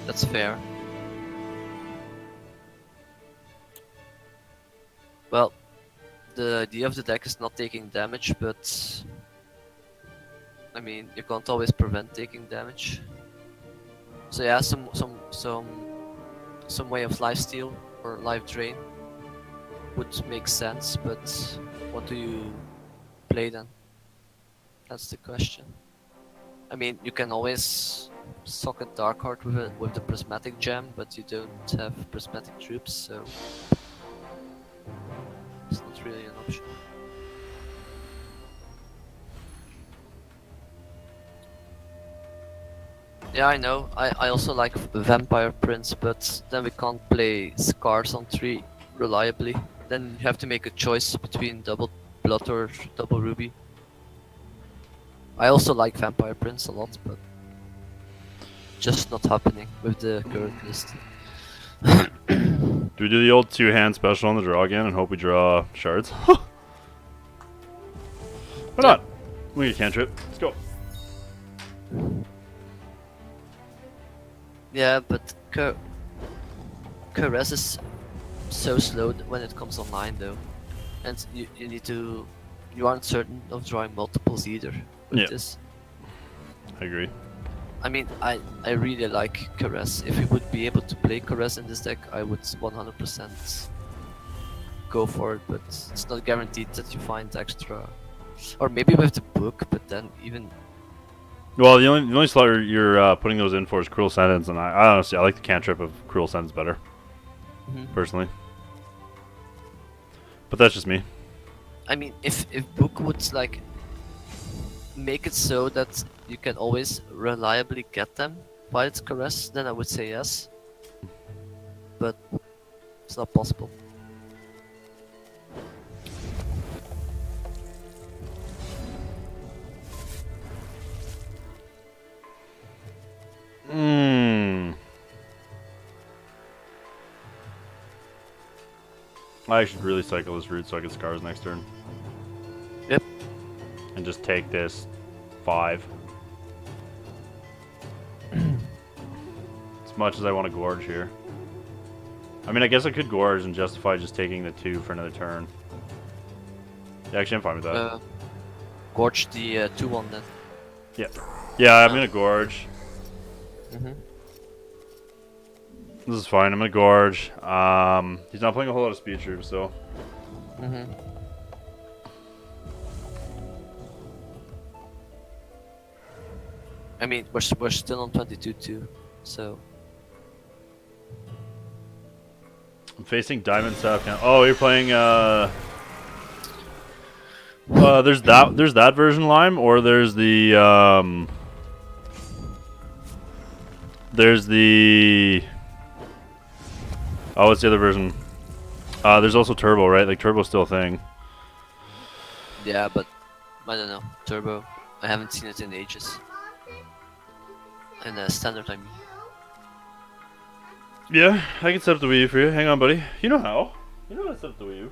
Speaker 2: That's fair. Well, the idea of the deck is not taking damage, but I mean, you can't always prevent taking damage. So yeah, some way of lifesteal or life drain would make sense, but what do you play then? That's the question. I mean, you can always socket Darkheart with the Prismatic Gem, but you don't have Prismatic Troops, so it's not really an option. Yeah, I know. I also like Vampire Prince, but then we can't play Scars on 3 reliably. Then you have to make a choice between double Blood or double Ruby. I also like Vampire Prince a lot, but just not happening with the current list.
Speaker 1: Do we do the old 2-hand special on the draw again and hope we draw shards? Why not? We get cantrip. Let's go.
Speaker 2: Yeah, but Caress is so slow when it comes online though. And you need to... You aren't certain of drawing multiples either with this.
Speaker 1: I agree.
Speaker 2: I mean, I really like Caress. If we would be able to play Caress in this deck, I would 100% go for it, but it's not guaranteed that you find extra... Or maybe with the book, but then even...
Speaker 1: Well, the only slot you're putting those in for is Cruel Sentence, and I honestly I like the cantrip of Cruel Sentence better, personally. But that's just me.
Speaker 2: I mean, if book would like make it so that you can always reliably get them while it's Caress, then I would say yes. But it's not possible.
Speaker 1: I should really cycle this route so I get Scars next turn.
Speaker 2: Yep.
Speaker 1: And just take this 5. As much as I want to Gorge here. I mean, I guess I could Gorge and justify just taking the 2 for another turn. Yeah, actually, I'm fine with that.
Speaker 2: Gorge the 2-1 then.
Speaker 1: Yeah. Yeah, I'm gonna Gorge. This is fine. I'm gonna Gorge. He's not playing a whole lot of speed troops, so.
Speaker 2: I mean, we're still on 22-2, so.
Speaker 1: I'm facing Diamond Sap. Oh, you're playing. There's that version Lime, or there's the oh, what's the other version? There's also Turbo, right? Like Turbo's still a thing.
Speaker 2: Yeah, but I don't know. Turbo, I haven't seen it in ages. And standard, I mean.
Speaker 1: Yeah, I can set up the Wii U for you. Hang on, buddy. You know how? You know how to set up the Wii U.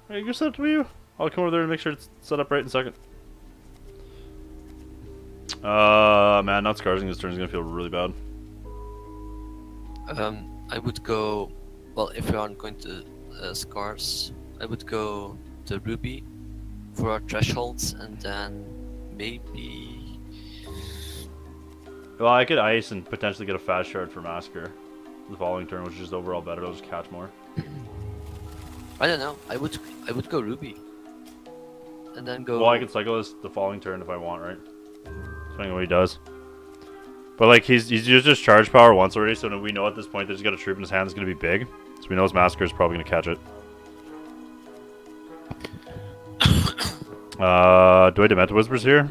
Speaker 1: Hey, you set up the Wii U. I'll come over there and make sure it's set up right in a second. Man, not Scarsing this turn is gonna feel really bad.
Speaker 2: I would go, well, if we aren't going to Scars, I would go the Ruby for our thresholds, and then maybe...
Speaker 1: Well, I could Ice and potentially get a Fast Shard for Massacre the following turn, which is just overall better. I'll just catch more.
Speaker 2: I don't know. I would go Ruby, and then go...
Speaker 1: Well, I could cycle this the following turn if I want, right? Depending on what he does. But like he's used his charge power once already, so we know at this point that he's got a troop in his hand that's going to be big. So we know his Massacre is probably going to catch it. Do I Demented Whispers here?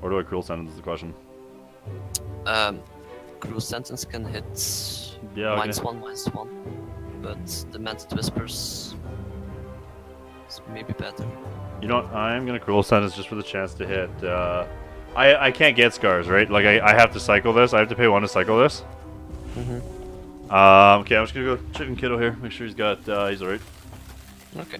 Speaker 1: Or do I Cruel Sentence is the question.
Speaker 2: Cruel Sentence can hit
Speaker 1: Yeah, okay.
Speaker 2: -1/-1, but Demented Whispers is maybe better.
Speaker 1: You know what? I'm gonna Cruel Sentence just for the chance to hit. I can't get scars, right? Like I have to cycle this. I have to pay 1 to cycle this. Okay, I'm just gonna go Chicken Kiddo here. Make sure he's got. He's alright.
Speaker 2: Okay.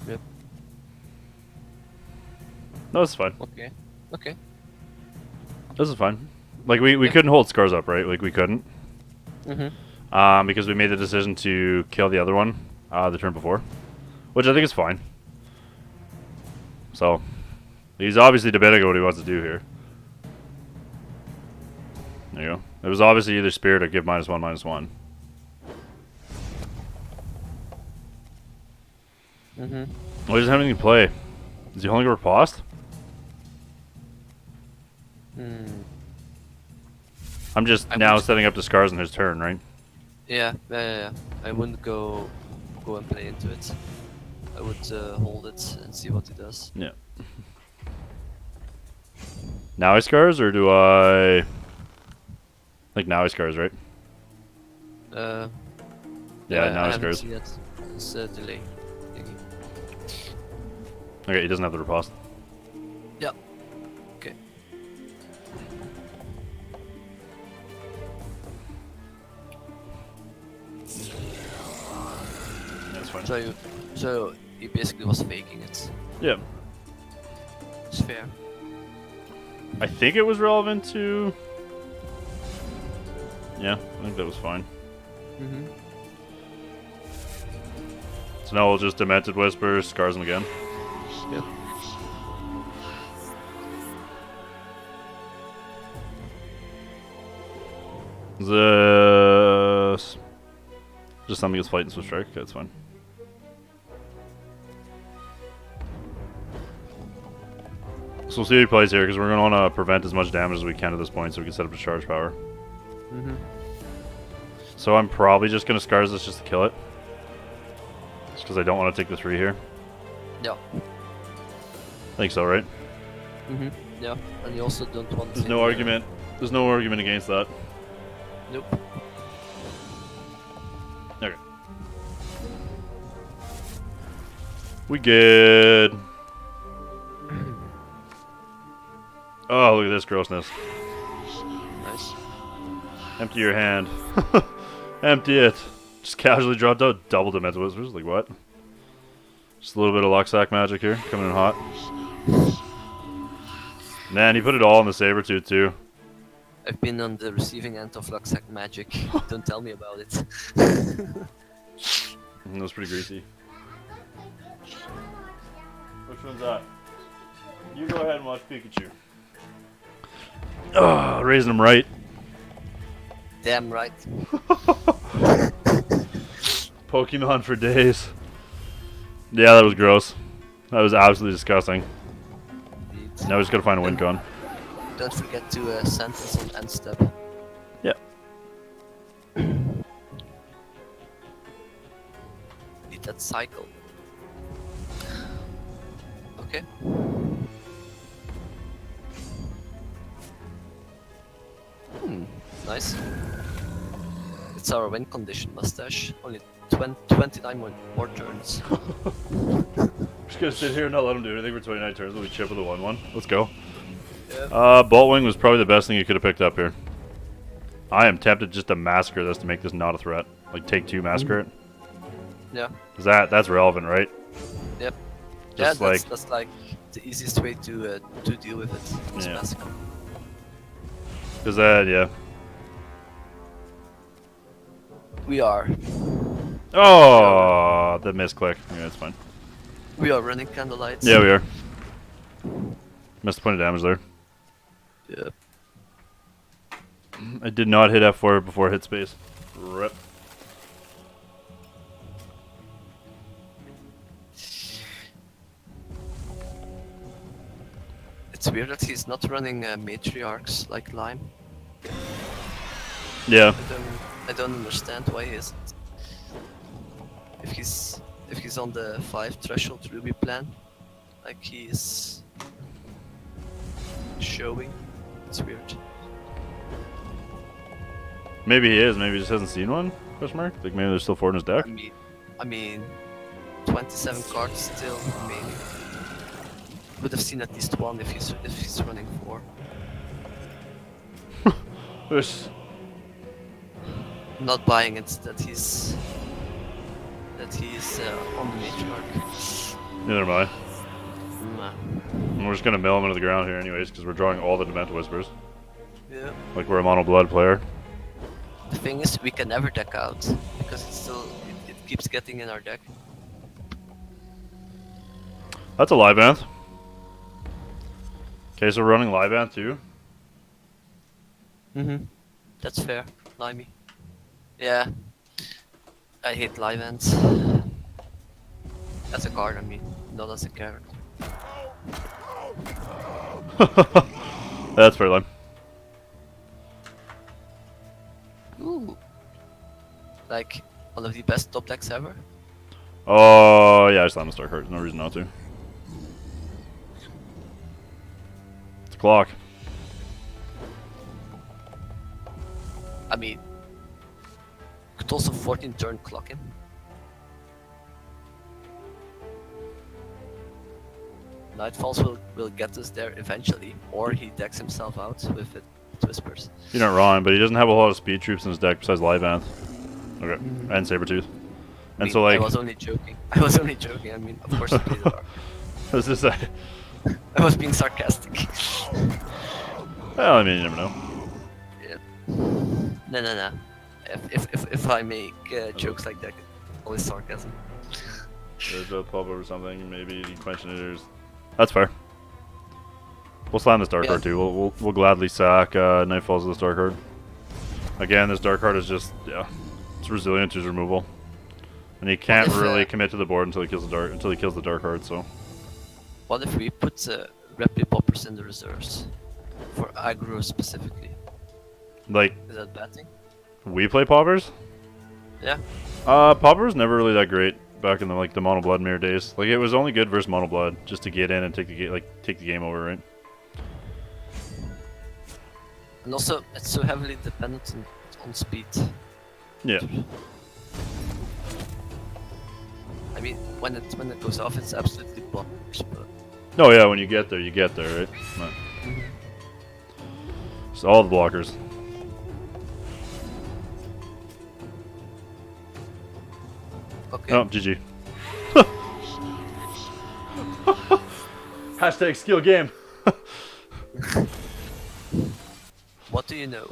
Speaker 2: Yep.
Speaker 1: No, this is fine.
Speaker 2: Okay. Okay.
Speaker 1: This is fine. Like we couldn't hold scars up, right? Like we couldn't. Because we made the decision to kill the other one the turn before, which I think is fine. So he's obviously debating what he wants to do here. There you go. It was obviously either Spirit or give -1/-1. Well, he doesn't have anything to play. Is he holding a Riposte? I'm just now setting up the scars on his turn, right?
Speaker 2: Yeah. I wouldn't go and play into it. I would hold it and see what he does.
Speaker 1: Yeah. Now he scars, or do I? Like now he scars, right? Yeah, now he scars.
Speaker 2: It's a delay.
Speaker 1: Okay, he doesn't have the Riposte.
Speaker 2: Yeah. Okay.
Speaker 1: That's fine.
Speaker 2: So he basically was faking it.
Speaker 1: Yeah.
Speaker 2: It's fair.
Speaker 1: I think it was relevant to. Yeah, I think that was fine. So now we'll just Demented Whispers, scars him again.
Speaker 2: Yep.
Speaker 1: This just something against Fight and Swift Strike. Okay, that's fine. So we'll see what he plays here because we're going to want to prevent as much damage as we can at this point so we can set up a charge power. So I'm probably just going to Scars this just to kill it. Just because I don't want to take the 3 here.
Speaker 2: Yeah.
Speaker 1: I think so, right?
Speaker 2: Yeah, and you also don't want
Speaker 1: There's no argument. There's no argument against that.
Speaker 2: Nope.
Speaker 1: Okay. We good. Oh, look at this grossness.
Speaker 2: Nice.
Speaker 1: Empty your hand. Empty it. Just casually dropped out double Demented Whispers. Like what? Just a little bit of Lucksack magic here, coming in hot. Man, he put it all in the Sabretooth too.
Speaker 2: I've been on the receiving end of Lucksack magic. Don't tell me about it.
Speaker 1: That was pretty greasy. Which one's that? You go ahead and watch Pikachu. Oh, raising him right.
Speaker 2: Damn right.
Speaker 1: Pokemon for days. Yeah, that was gross. That was absolutely disgusting.
Speaker 2: Indeed.
Speaker 1: Now we just gotta find a win con.
Speaker 2: Don't forget to sentence on end step.
Speaker 1: Yeah.
Speaker 2: Need that cycle. Okay. Nice. It's our win condition, Mustache. Only 29 more turns.
Speaker 1: Just gonna sit here and not let him do anything for 29 turns. We'll be chip with a 1-1. Let's go.
Speaker 2: Yeah.
Speaker 1: Bolt Wing was probably the best thing you could have picked up here. I am tempted just to Massacre this to make this not a threat. Like take 2 Massacre it.
Speaker 2: Yeah.
Speaker 1: Cause that's relevant, right?
Speaker 2: Yep.
Speaker 1: Just
Speaker 2: yeah, that's like the easiest way to deal with it.
Speaker 1: Yeah.
Speaker 2: Massacre.
Speaker 1: Cause that, yeah.
Speaker 2: We are.
Speaker 1: Oh, the misclick. Yeah, that's fine.
Speaker 2: We are running Candlelight.
Speaker 1: Yeah, we are. Missed a point of damage there.
Speaker 2: Yeah.
Speaker 1: I did not hit F4 before I hit space. Rip.
Speaker 2: It's weird that he's not running matriarchs like Lime.
Speaker 1: Yeah.
Speaker 2: I don't understand why he isn't. If he's on the 5 threshold Ruby plan, like he's showing, it's weird.
Speaker 1: Maybe he is. Maybe he just hasn't seen one. Question mark. Like maybe there's still 4 in his deck.
Speaker 2: I mean, 27 cards still. I mean, would have seen at least one if he's running 4.
Speaker 1: There's
Speaker 2: I'm not buying it that he's on the matriarch.
Speaker 1: neither am I.
Speaker 2: Nah.
Speaker 1: And we're just gonna mill him into the ground here, anyways, because we're drawing all the Demented Whispers.
Speaker 2: Yeah.
Speaker 1: Like we're a mono blood player.
Speaker 2: The thing is, we can never deck out because it keeps getting in our deck.
Speaker 1: That's a Libanth. Okay, so we're running Libanth too.
Speaker 2: That's fair. Limey. Yeah. I hate live ends. As a card, I mean, not as a character.
Speaker 1: That's fair, Lime.
Speaker 2: Ooh. Like, one of the best top decks ever.
Speaker 1: Oh, yeah, I slammed the Star card. No reason not to. It's a clock.
Speaker 2: I mean, could also 14 turn clock him. Nightfalls will get us there eventually, or he decks himself out with it, Whispers.
Speaker 1: You're not wrong, but he doesn't have a lot of speed troops in his deck besides Libanth. Okay, and Sabretooth.
Speaker 2: I mean,
Speaker 1: so like...
Speaker 2: I was only joking. I was only joking. I mean, of course he played it hard.
Speaker 1: I was just like...
Speaker 2: I was being sarcastic.
Speaker 1: Well, I mean, you never know.
Speaker 2: Yeah. No. If I make jokes like that, it's always sarcasm.
Speaker 1: There's a pub or something, maybe the questioners. That's fair. We'll slam this dark card too. We'll gladly sack Nightfalls with this dark card. Again, this dark card is just it's resilient to his removal, and he can't really commit to the board until he kills the dark card. So.
Speaker 2: What if we put Repi Poppers in the reserves for aggro specifically?
Speaker 1: Like.
Speaker 2: Is that a bad thing?
Speaker 1: We play Poppers.
Speaker 2: Yeah.
Speaker 1: Poppers never really that great back in the mono blood mirror days. Like it was only good versus mono blood just to get in and take the game over, right?
Speaker 2: And also, it's so heavily dependent on speed.
Speaker 1: Yeah.
Speaker 2: I mean, when it goes off, it's absolutely bonkers, but...
Speaker 1: Oh yeah, when you get there, right? No. So all the blockers.
Speaker 2: Okay.
Speaker 1: Oh, GG. Hashtag skill game.
Speaker 2: What do you know?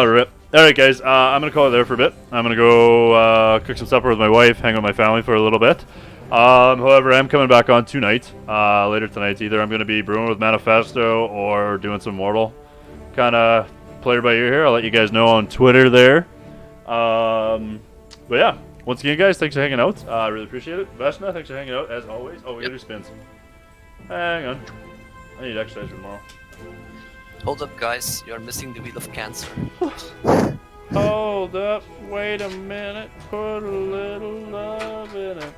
Speaker 1: Rip. Alright guys, I'm going to call it there for a bit. I'm going to go cook some supper with my wife, hang with my family for a little bit. However, I'm coming back on tonight, later tonight. Either I'm going to be brewing with Manifesto or doing some Mortal kind of player by ear here. I'll let you guys know on Twitter there. But yeah, once again guys, thanks for hanging out. I really appreciate it. Veshna, thanks for hanging out as always. Oh, we gotta do spins. Hang on. I need exercise tomorrow.
Speaker 2: Hold up guys, you're missing the Wheel of Cancer.
Speaker 1: Hold up, wait a minute, put a little love in it.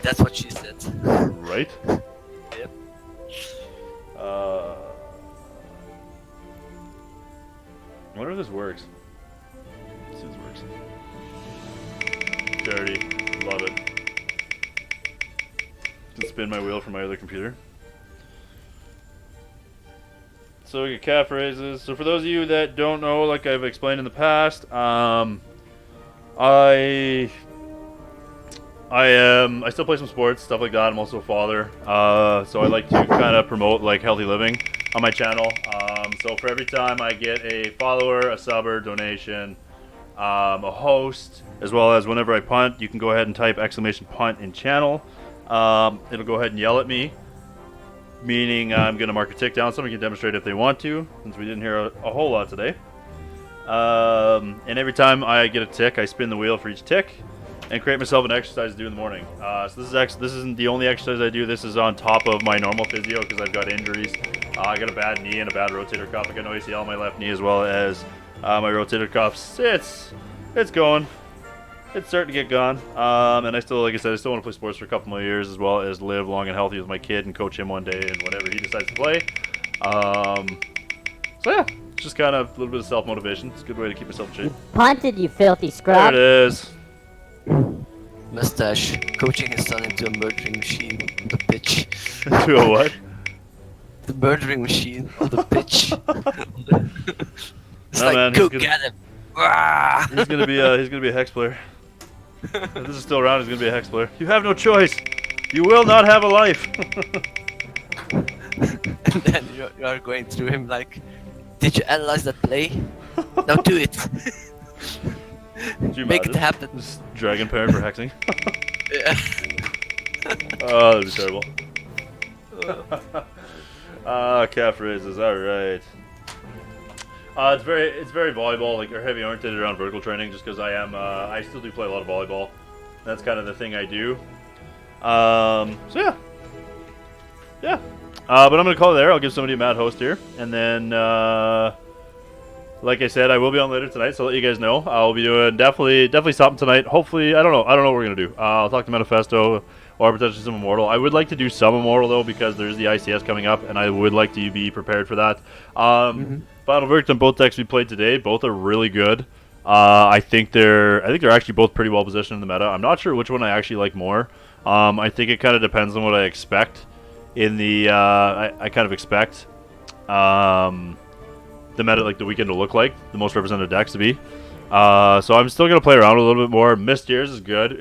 Speaker 2: That's what she said.
Speaker 1: Right?
Speaker 2: Yep.
Speaker 1: I wonder if this works. Let's see if this works. Dirty. Love it. Can spin my wheel from my other computer. So we get cat phrases. So for those of you that don't know, like I've explained in the past, I still play some sports, stuff like that. I'm also a father, so I like to kind of promote like healthy living on my channel. So for every time I get a follower, a subber, donation, a host, as well as whenever I punt, you can go ahead and type !punt in channel. It'll go ahead and yell at me. meaning I'm going to mark a tick down. Somebody can demonstrate if they want to, since we didn't hear a whole lot today. And every time I get a tick, I spin the wheel for each tick and create myself an exercise to do in the morning. So this isn't the only exercise I do. This is on top of my normal physio because I've got injuries. I got a bad knee and a bad rotator cuff. I got no ACL on my left knee as well as my rotator cuffs. It's going. It's starting to get gone. And I still, like I said, I still want to play sports for a couple more years as well as live long and healthy with my kid and coach him one day and whatever he decides to play. So yeah, it's just kind of a little bit of self-motivation. It's a good way to keep myself in shape.
Speaker 3: You punted, you filthy scrub.
Speaker 1: There it is.
Speaker 2: Mustache coaching his son into a murdering machine on the pitch.
Speaker 1: To a what?
Speaker 2: The murdering machine on the pitch. It's
Speaker 1: No,
Speaker 2: like,
Speaker 1: man,
Speaker 2: go
Speaker 1: he's
Speaker 2: get him! Ah!
Speaker 1: He's gonna be a hex player. If this is still around, he's gonna be a hex player. You have no choice. You will not have a life.
Speaker 2: And then you are going through him like, did you analyze that play? Now do it.
Speaker 1: Could you
Speaker 2: Make it
Speaker 1: imagine?
Speaker 2: happen.
Speaker 1: Just dragon parent for hexing.
Speaker 2: Yeah.
Speaker 1: Oh, that'd be terrible. Calf raises. All right. It's very volleyball, like, or heavy oriented around vertical training, just because I still do play a lot of volleyball. That's kind of the thing I do. So yeah. But I'm gonna call it there. I'll give somebody a mad host here, and then like I said, I will be on later tonight, so I'll let you guys know. I'll be doing definitely something tonight. Hopefully, I don't know what we're gonna do. I'll talk to Manifesto or potentially some Immortal. I would like to do some Immortal though, because there's the ICS coming up, and I would like to be prepared for that. Final verdict on both decks we played today. Both are really good. I think they're actually both pretty well positioned in the meta. I'm not sure which one I actually like more. I think it kind of depends on what I expect. In the I kind of expect the meta, like the weekend, to look like the most represented decks to be. So I'm still gonna play around a little bit more. Mysteres is good.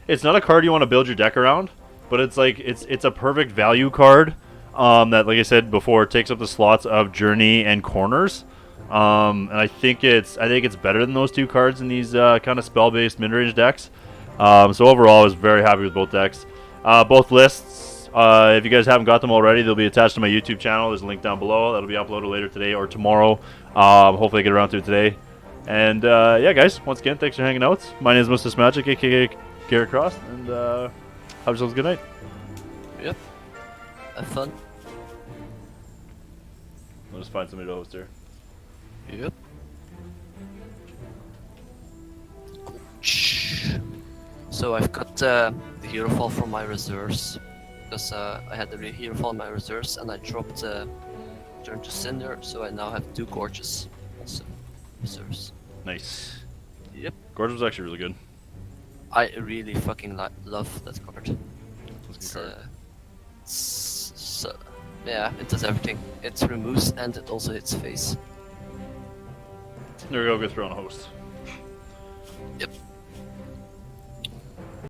Speaker 1: It's not a card you want to build your deck around, but it's like it's a perfect value card. That, like I said before, takes up the slots of Journey and Corners. And I think it's better than those two cards in these kind of spell-based mid-range decks. So overall, I was very happy with both decks. Both lists, if you guys haven't got them already, they'll be attached to my YouTube channel. There's a link down below. That'll be uploaded later today or tomorrow. Hopefully I get around to it today. And yeah, guys, once again, thanks for hanging out. My name is Mr. Magic, aka Garrett Cross, and have yourselves a good night.
Speaker 2: Yep. Have fun.
Speaker 1: I'll just find somebody to host here.
Speaker 2: Yep. So I've got the hero fall from my reserves, because I had the hero fall in my reserves and I dropped Turn to Cinder, so I now have 2 Gorges also reserves.
Speaker 1: Nice.
Speaker 2: Yep.
Speaker 1: Gorge was actually really good.
Speaker 2: I really fucking love that card.
Speaker 1: That's a good card.
Speaker 2: So, yeah, it does everything. It removes and it also hits face.
Speaker 1: There we go, good throw on a host.
Speaker 2: Yep.